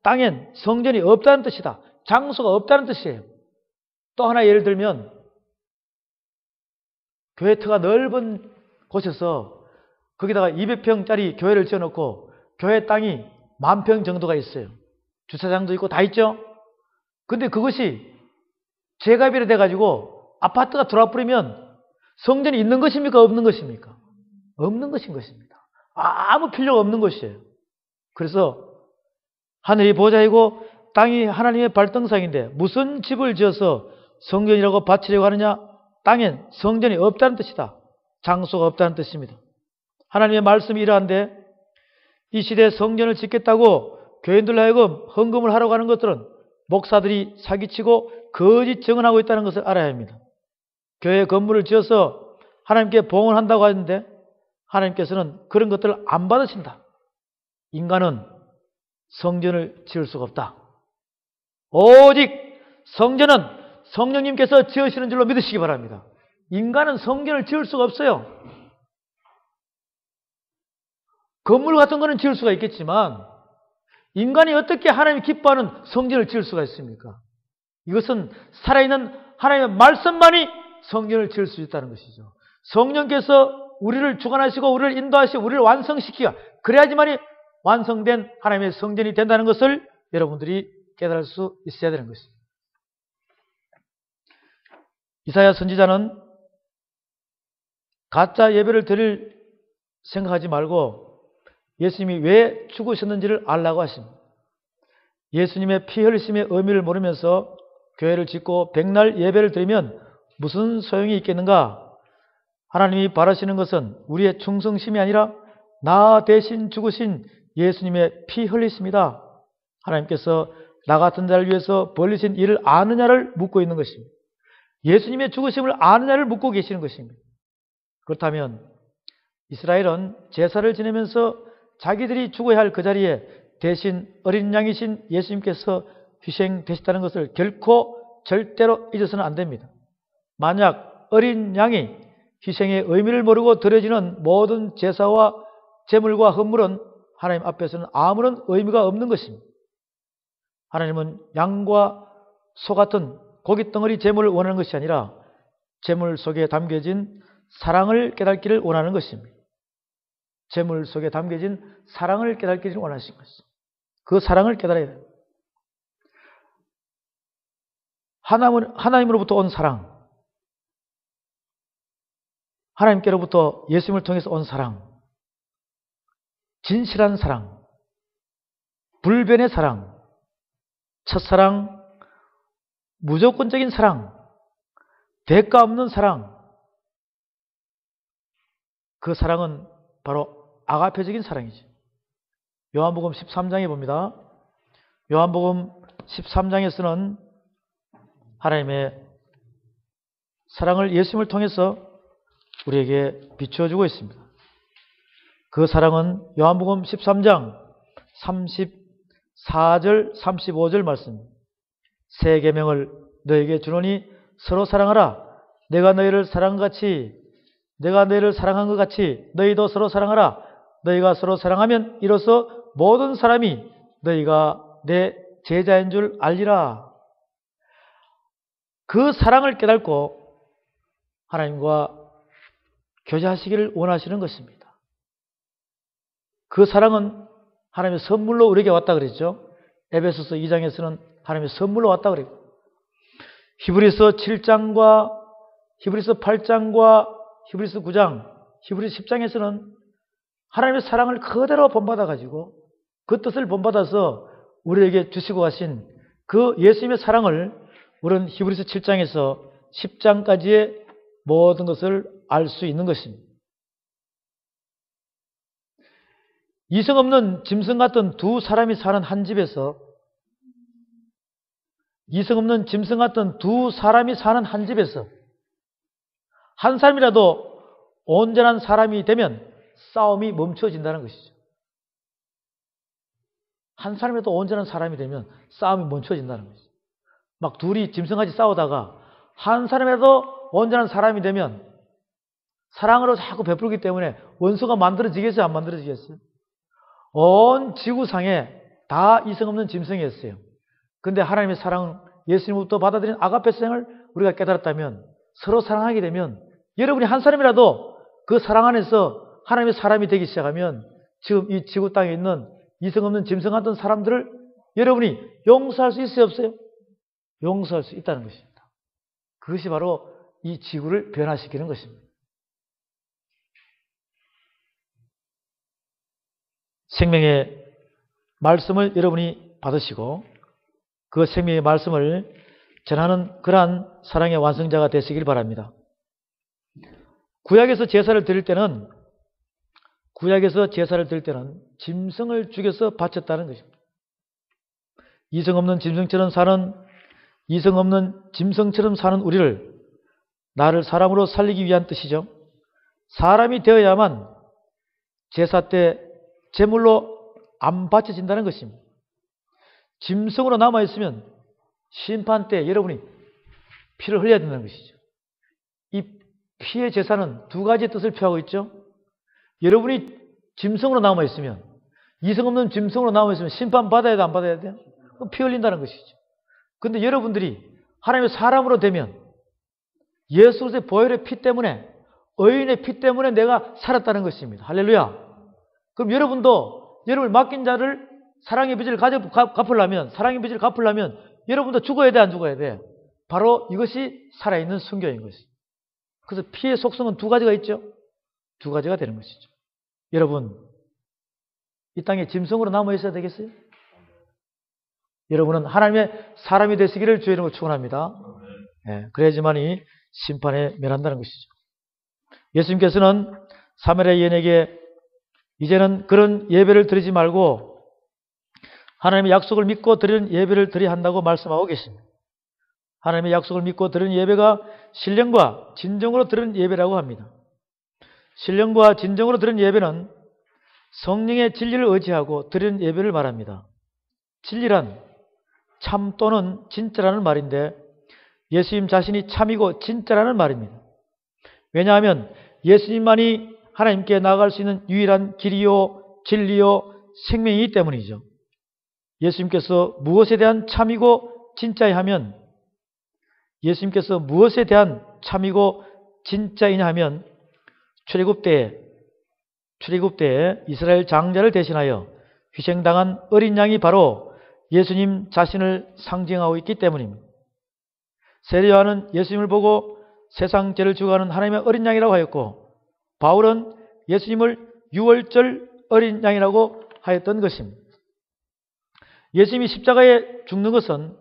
땅엔 성전이 없다는 뜻이다. 장소가 없다는 뜻이에요. 또 하나 예를 들면 교회 터가 넓은 곳에서 거기다가 200평짜리 교회를 지어놓고 교회 땅이 10,000평 정도가 있어요. 주차장도 있고 다 있죠. 근데 그것이 재가비로 돼가지고 아파트가 돌아버리면 성전이 있는 것입니까? 없는 것입니까? 없는 것인 것입니다. 아무 필요가 없는 것이에요. 그래서 하늘이 보좌이고 땅이 하나님의 발등상인데 무슨 집을 지어서 성전이라고 바치려고 하느냐? 땅엔 성전이 없다는 뜻이다. 장소가 없다는 뜻입니다. 하나님의 말씀이 이러한데 이 시대에 성전을 짓겠다고 교인들로 하여금 헌금을 하러 가는 것들은 목사들이 사기치고 거짓 증언하고 있다는 것을 알아야 합니다. 교회 건물을 지어서 하나님께 봉헌한다고 하는데 하나님께서는 그런 것들을 안 받으신다. 인간은 성전을 지을 수가 없다. 오직 성전은 성령님께서 지으시는 줄로 믿으시기 바랍니다. 인간은 성전을 지을 수가 없어요. 건물 같은 거는 지을 수가 있겠지만 인간이 어떻게 하나님이 기뻐하는 성전을 지을 수가 있습니까? 이것은 살아있는 하나님의 말씀만이 성전을 지을 수 있다는 것이죠. 성령께서 우리를 주관하시고 우리를 인도하시고 우리를 완성시키고 그래야지만이 완성된 하나님의 성전이 된다는 것을 여러분들이 깨달을 수 있어야 되는 것입니다. 이사야 선지자는 가짜 예배를 드릴 생각하지 말고 예수님이 왜 죽으셨는지를 알라고 하십니다. 예수님의 피 흘리심의 의미를 모르면서 교회를 짓고 백날 예배를 드리면 무슨 소용이 있겠는가? 하나님이 바라시는 것은 우리의 충성심이 아니라 나 대신 죽으신 예수님의 피 흘리심이다. 하나님께서 나 같은 자를 위해서 벌리신 일을 아느냐를 묻고 있는 것입니다. 예수님의 죽으심을 아느냐를 묻고 계시는 것입니다. 그렇다면 이스라엘은 제사를 지내면서 자기들이 죽어야 할 그 자리에 대신 어린 양이신 예수님께서 희생되셨다는 것을 결코 절대로 잊어서는 안 됩니다. 만약 어린 양이 희생의 의미를 모르고 드려지는 모든 제사와 제물과 헌물은 하나님 앞에서는 아무런 의미가 없는 것입니다. 하나님은 양과 소 같은 고깃덩어리 제물을 원하는 것이 아니라 제물 속에 담겨진 사랑을 깨닫기를 원하는 것입니다. 제물 속에 담겨진 사랑을 깨닫기를 원하신 것입니다. 그 사랑을 깨달아야 됩니다. 하나님으로부터 온 사랑, 하나님께로부터 예수님을 통해서 온 사랑, 진실한 사랑, 불변의 사랑, 첫사랑, 무조건적인 사랑, 대가 없는 사랑, 그 사랑은 바로 아가페적인 사랑이죠. 요한복음 13장에 봅니다. 요한복음 13장에서는 하나님의 사랑을 예수님을 통해서 우리에게 비추어주고 있습니다. 그 사랑은 요한복음 13장 34절 35절 말씀, 새 계명을 너에게 주노니 서로 사랑하라. 내가 너희를 사랑한 것 같이 너희도 서로 사랑하라. 너희가 서로 사랑하면 이로써 모든 사람이 너희가 내 제자인 줄 알리라. 그 사랑을 깨닫고 하나님과 교제하시기를 원하시는 것입니다. 그 사랑은 하나님의 선물로 우리에게 왔다 그랬죠. 에베소서 2장에서는 하나님의 선물로 왔다 그랬고, 히브리서 7장과 히브리서 8장과 히브리서 9장, 히브리서 10장에서는 하나님의 사랑을 그대로 본받아가지고 그 뜻을 본받아서 우리에게 주시고 가신 그 예수님의 사랑을 우리는 히브리서 7장에서 10장까지의 모든 것을 알 수 있는 것입니다. 이성 없는 짐승 같은 두 사람이 사는 한 집에서 이성 없는 짐승 같은 두 사람이 사는 한 집에서 한 사람이라도 온전한 사람이 되면 싸움이 멈춰진다는 것이죠. 한 사람이라도 온전한 사람이 되면 싸움이 멈춰진다는 것이죠. 막 둘이 짐승같이 싸우다가 한 사람이라도 온전한 사람이 되면 사랑으로 자꾸 베풀기 때문에 원수가 만들어지겠어요? 안 만들어지겠어요? 온 지구상에 다 이성 없는 짐승이었어요. 근데 하나님의 사랑, 예수님부터 받아들인 아가페 사랑을 우리가 깨달았다면, 서로 사랑하게 되면, 여러분이 한 사람이라도 그 사랑 안에서 하나님의 사람이 되기 시작하면 지금 이 지구 땅에 있는 이성 없는 짐승 같은 사람들을 여러분이 용서할 수 있어요? 없어요? 용서할 수 있다는 것입니다. 그것이 바로 이 지구를 변화시키는 것입니다. 생명의 말씀을 여러분이 받으시고 그 생명의 말씀을 전하는 그러한 사랑의 완성자가 되시길 바랍니다. 구약에서 제사를 드릴 때는 짐승을 죽여서 바쳤다는 것입니다. 이성 없는 짐승처럼 사는 우리를 나를 사람으로 살리기 위한 뜻이죠. 사람이 되어야만 제사 때 제물로 안 바쳐진다는 것입니다. 짐승으로 남아있으면 심판 때 여러분이 피를 흘려야 된다는 것이죠. 이 피의 제사는 두 가지의 뜻을 표하고 있죠. 여러분이 짐승으로 남아있으면, 이성 없는 짐승으로 남아있으면 심판 받아야 돼, 안 받아야 돼요? 그럼 피 흘린다는 것이죠. 근데 여러분들이 하나님의 사람으로 되면 예수 그리스도의 보혈의 피 때문에, 의인의 피 때문에 내가 살았다는 것입니다. 할렐루야. 그럼 여러분도 여러분을 맡긴 자를 사랑의 빚을 갚으려면 여러분도 죽어야 돼, 안 죽어야 돼? 바로 이것이 살아있는 순교인 것이죠. 그래서 피의 속성은 두 가지가 있죠. 두 가지가 되는 것이죠. 여러분, 이 땅에 짐승으로 남아 있어야 되겠어요? 여러분은 하나님의 사람이 되시기를 주의 이름으로 축원합니다. 네, 그래야지만이 심판에 면한다는 것이죠. 예수님께서는 사마리아 여인에게 이제는 그런 예배를 드리지 말고 하나님의 약속을 믿고 드리는 예배를 드려야 한다고 말씀하고 계십니다. 하나님의 약속을 믿고 드리는 예배가 신령과 진정으로 드리는 예배라고 합니다. 신령과 진정으로 드리는 예배는 성령의 진리를 의지하고 드리는 예배를 말합니다. 진리란 참 또는 진짜라는 말인데 예수님 자신이 참이고 진짜라는 말입니다. 왜냐하면 예수님만이 하나님께 나아갈 수 있는 유일한 길이요, 진리요, 생명이기 때문이죠. 예수님께서 무엇에 대한 참이고 진짜이 하면, 예수님께서 무엇에 대한 참이고 진짜이냐 하면 출애굽 때에 이스라엘 장자를 대신하여 희생당한 어린 양이 바로 예수님 자신을 상징하고 있기 때문입니다. 세례 요한은 예수님을 보고 세상 죄를 죽어가는 하나님의 어린 양이라고 하였고, 바울은 예수님을 유월절 어린 양이라고 하였던 것입니다. 예수님이 십자가에 죽는 것은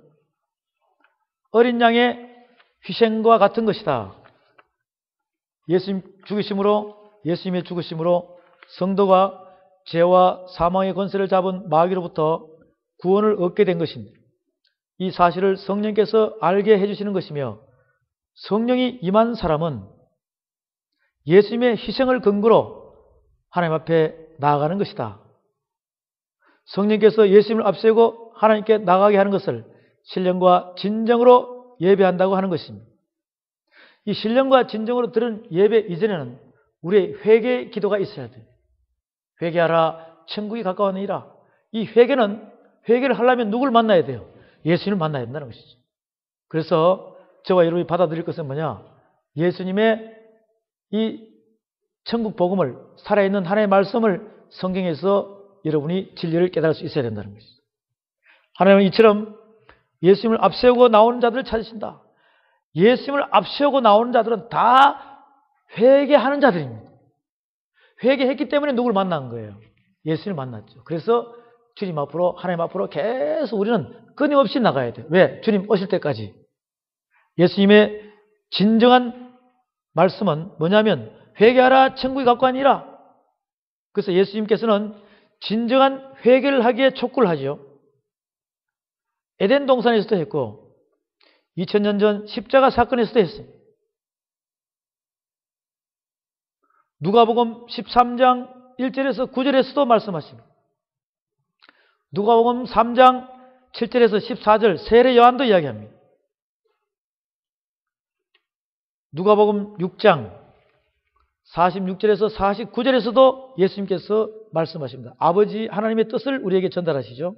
어린 양의 희생과 같은 것이다. 예수님의 죽으심으로 성도가 죄와 사망의 권세를 잡은 마귀로부터 구원을 얻게 된 것입니다. 이 사실을 성령께서 알게 해주시는 것이며, 성령이 임한 사람은 예수님의 희생을 근거로 하나님 앞에 나아가는 것이다. 성령께서 예수님을 앞세우고 하나님께 나가게 하는 것을 신령과 진정으로 예배한다고 하는 것입니다. 이 신령과 진정으로 드린 예배 이전에는 우리의 회개 기도가 있어야 돼요. 회개하라, 천국이 가까웠느니라. 이 회개를 하려면 누굴 만나야 돼요? 예수님을 만나야 된다는 것이죠. 그래서 저와 여러분이 받아들일 것은 뭐냐? 예수님의 이 천국 복음을, 살아있는 하나님의 말씀을 성경에서 여러분이 진리를 깨달을 수 있어야 된다는 것이죠. 하나님은 이처럼 예수님을 앞세우고 나오는 자들을 찾으신다. 예수님을 앞세우고 나오는 자들은 다 회개하는 자들입니다. 회개했기 때문에 누구를 만난 거예요? 예수님을 만났죠. 그래서 주님 앞으로, 하나님 앞으로 계속 우리는 끊임없이 나가야 돼요. 왜? 주님 오실 때까지. 예수님의 진정한 말씀은 뭐냐면 회개하라 천국이 가까우니라. 그래서 예수님께서는 진정한 회개를 하기에 촉구를 하죠. 에덴 동산에서도 했고 2000년 전 십자가 사건에서도 했습니다. 누가복음 13장 1절에서 9절에서도 말씀하십니다. 누가복음 3장 7절에서 14절 세례 요한도 이야기합니다. 누가복음 6장 46절에서 49절에서도 예수님께서 말씀하십니다. 아버지 하나님의 뜻을 우리에게 전달하시죠.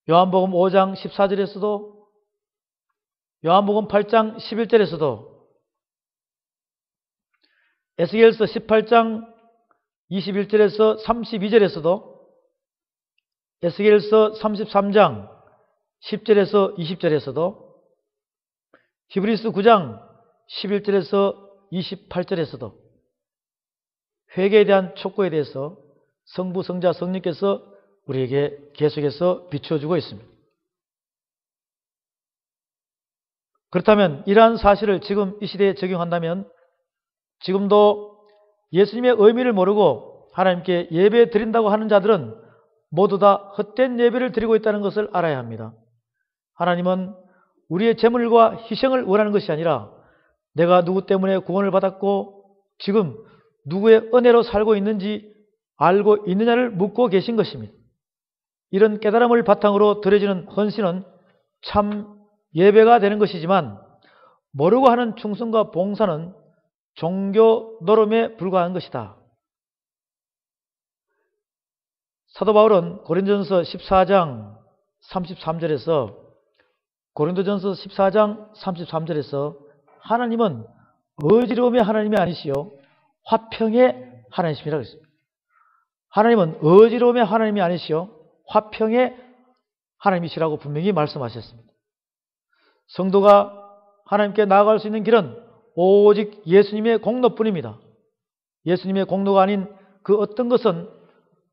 요한복음 5장 14절에서도 요한복음 8장 11절에서도 에스겔서 18장 21절에서 32절에서도 에스겔서 33장 10절에서 20절에서도 히브리서 9장 11절에서 28절에서도 회개에 대한 촉구에 대해서 성부, 성자, 성령께서 우리에게 계속해서 비춰주고 있습니다. 그렇다면 이러한 사실을 지금 이 시대에 적용한다면 지금도 예수님의 의미를 모르고 하나님께 예배 드린다고 하는 자들은 모두 다 헛된 예배를 드리고 있다는 것을 알아야 합니다. 하나님은 우리의 제물과 희생을 원하는 것이 아니라 내가 누구 때문에 구원을 받았고 지금 누구의 은혜로 살고 있는지 알고 있느냐를 묻고 계신 것입니다. 이런 깨달음을 바탕으로 드려지는 헌신은 참 예배가 되는 것이지만 모르고 하는 충성과 봉사는 종교 노름에 불과한 것이다. 사도 바울은 고린도전서 14장 33절에서 고린도전서 14장 33절에서 하나님은 어지러움의 하나님이 아니시요 화평의 하나님이라고 했습니다. 하나님은 어지러움의 하나님이 아니시요 화평의 하나님이시라고 분명히 말씀하셨습니다. 성도가 하나님께 나아갈 수 있는 길은 오직 예수님의 공로뿐입니다. 예수님의 공로가 아닌 그 어떤 것은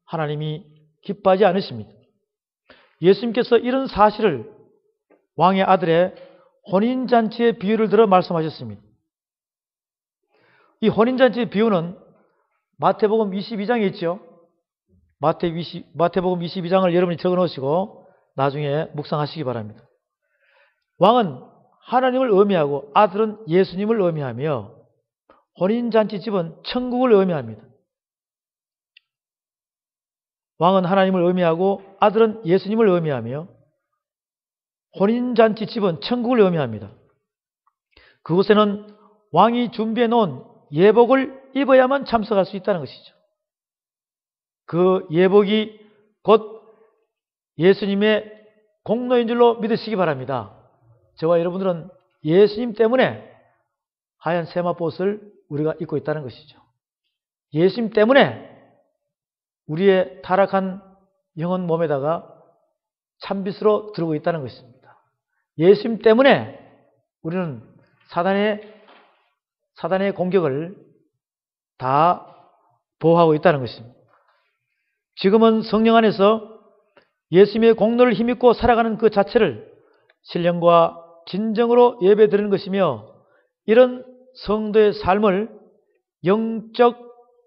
하나님이 기뻐하지 않으십니다. 예수님께서 이런 사실을 왕의 아들의 혼인잔치의 비유를 들어 말씀하셨습니다. 이 비유는 마태복음 22장에 있죠. 마태복음 22장을 여러분이 적어 놓으시고 나중에 묵상하시기 바랍니다. 왕은 하나님을 의미하고 아들은 예수님을 의미하며 혼인잔치집은 천국을 의미합니다. 왕은 하나님을 의미하고 아들은 예수님을 의미하며 혼인잔치집은 천국을 의미합니다. 그곳에는 왕이 준비해 놓은 예복을 입어야만 참석할 수 있다는 것이죠. 그 예복이 곧 예수님의 공로인 줄로 믿으시기 바랍니다. 저와 여러분들은 예수님 때문에 하얀 세마포옷을 우리가 입고 있다는 것이죠. 예수님 때문에 우리의 타락한 영혼 몸에다가 찬빛으로 들고 있다는 것입니다. 예수님 때문에 우리는 사단의 공격을 다 보호하고 있다는 것입니다. 지금은 성령 안에서 예수님의 공로를 힘입고 살아가는 그 자체를 신령과 진정으로 예배드리는 것이며 이런 성도의 삶을 영적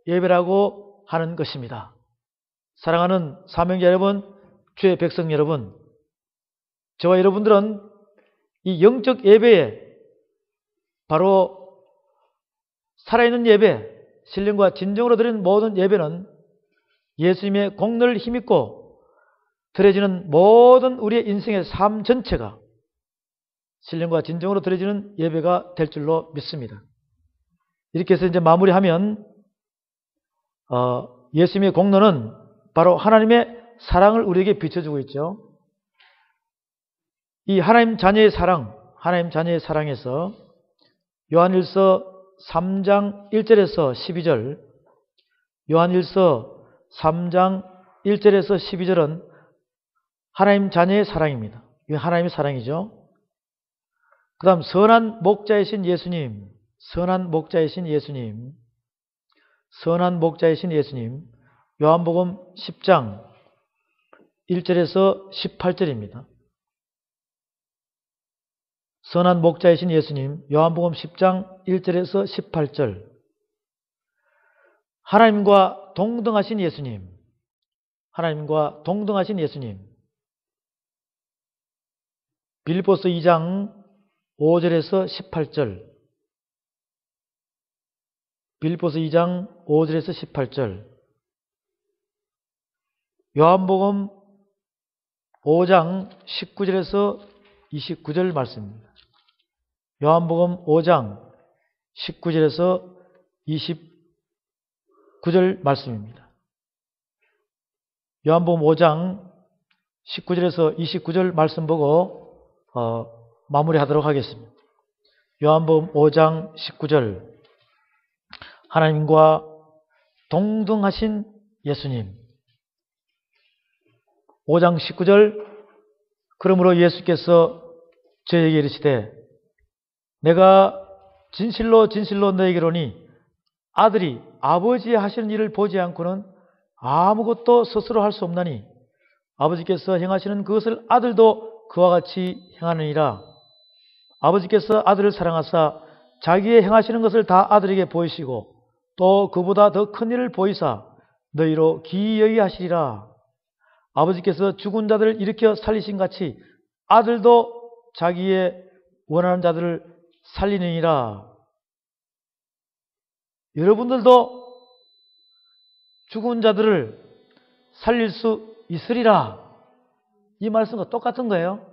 예배라고 하는 것입니다. 사랑하는 사명자 여러분, 주의 백성 여러분, 저와 여러분들은 이 영적 예배에 바로 살아있는 예배, 신령과 진정으로 드리는 모든 예배는 예수님의 공로를 힘입고 드려지는 모든 우리의 인생의 삶 전체가 신령과 진정으로 드려지는 예배가 될 줄로 믿습니다. 이렇게 해서 이제 마무리하면 예수님의 공로는 바로 하나님의 사랑을 우리에게 비춰주고 있죠. 이 하나님 자녀의 사랑에서 요한일서 3장 1절에서 12절, 요한일서 3장 1절에서 12절은 하나님 자녀의 사랑입니다. 이게 하나님의 사랑이죠. 그 다음 선한 목자이신 예수님, 선한 목자이신 예수님, 요한복음 10장 1절에서 18절입니다. 선한 목자이신 예수님, 요한복음 10장 1절에서 18절. 하나님과 동등하신 예수님, 하나님과 동등하신 예수님. 빌립보서 2장 5절에서 18절. 빌립보서 2장 5절에서 18절. 요한복음 5장 19절에서 29절 말씀입니다. 요한복음 5장 19절에서 29절 말씀입니다. 요한복음 5장 19절에서 29절 말씀 보고 마무리하도록 하겠습니다. 요한복음 5장 19절. 하나님과 동등하신 예수님. 5장 19절. 그러므로 예수께서 저에게 이르시되 내가 진실로 진실로 너에게 이르노니 아들이 아버지 하시는 일을 보지 않고는 아무것도 스스로 할 수 없나니 아버지께서 행하시는 그것을 아들도 그와 같이 행하느니라. 아버지께서 아들을 사랑하사 자기의 행하시는 것을 다 아들에게 보이시고 또 그보다 더 큰 일을 보이사 너희로 기이 여기게 하시리라. 아버지께서 죽은 자들을 일으켜 살리신 같이 아들도 자기의 원하는 자들을 살리느니라. 여러분들도 죽은 자들을 살릴 수 있으리라. 이 말씀과 똑같은 거예요.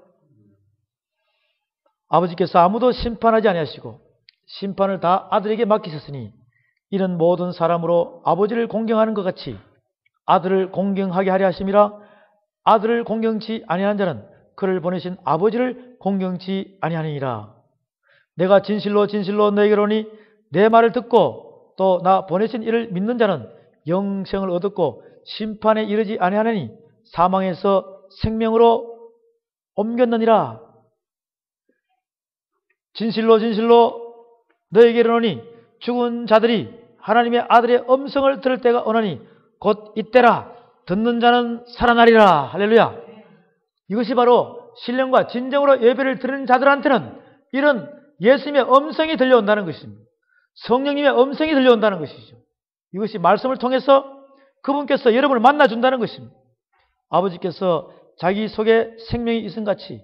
아버지께서 아무도 심판하지 아니하시고 심판을 다 아들에게 맡기셨으니 이는 모든 사람으로 아버지를 공경하는 것 같이 아들을 공경하게 하려 하심이라. 아들을 공경치 아니하는 자는 그를 보내신 아버지를 공경치 아니하느니라. 내가 진실로 진실로 너에게 이르노니 내 말을 듣고 또 나 보내신 이를 믿는 자는 영생을 얻었고 심판에 이르지 아니하느니 사망에서 생명으로 옮겼느니라. 진실로 진실로 너에게 이르노니 죽은 자들이 하나님의 아들의 음성을 들을 때가 오나니 곧 이때라. 듣는 자는 살아나리라. 할렐루야. 이것이 바로 신령과 진정으로 예배를 드리는 자들한테는 이런 예수님의 음성이 들려온다는 것입니다. 성령님의 음성이 들려온다는 것이죠. 이것이 말씀을 통해서 그분께서 여러분을 만나준다는 것입니다. 아버지께서 자기 속에 생명이 있음 같이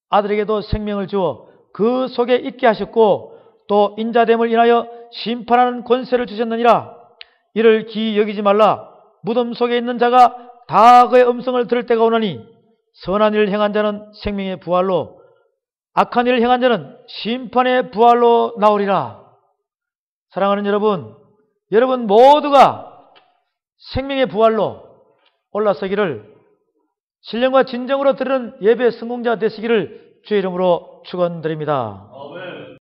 아들에게도 생명을 주어 그 속에 있게 하셨고 또 인자됨을 인하여 심판하는 권세를 주셨느니라. 이를 기이 여기지 말라. 무덤 속에 있는 자가 다 그의 음성을 들을 때가 오나니 선한 일을 행한 자는 생명의 부활로 악한 일을 행한 자는 심판의 부활로 나오리라. 사랑하는 여러분, 여러분 모두가 생명의 부활로 올라서기를 신령과 진정으로 드리는 예배 성공자 되시기를 주의 이름으로 축원드립니다.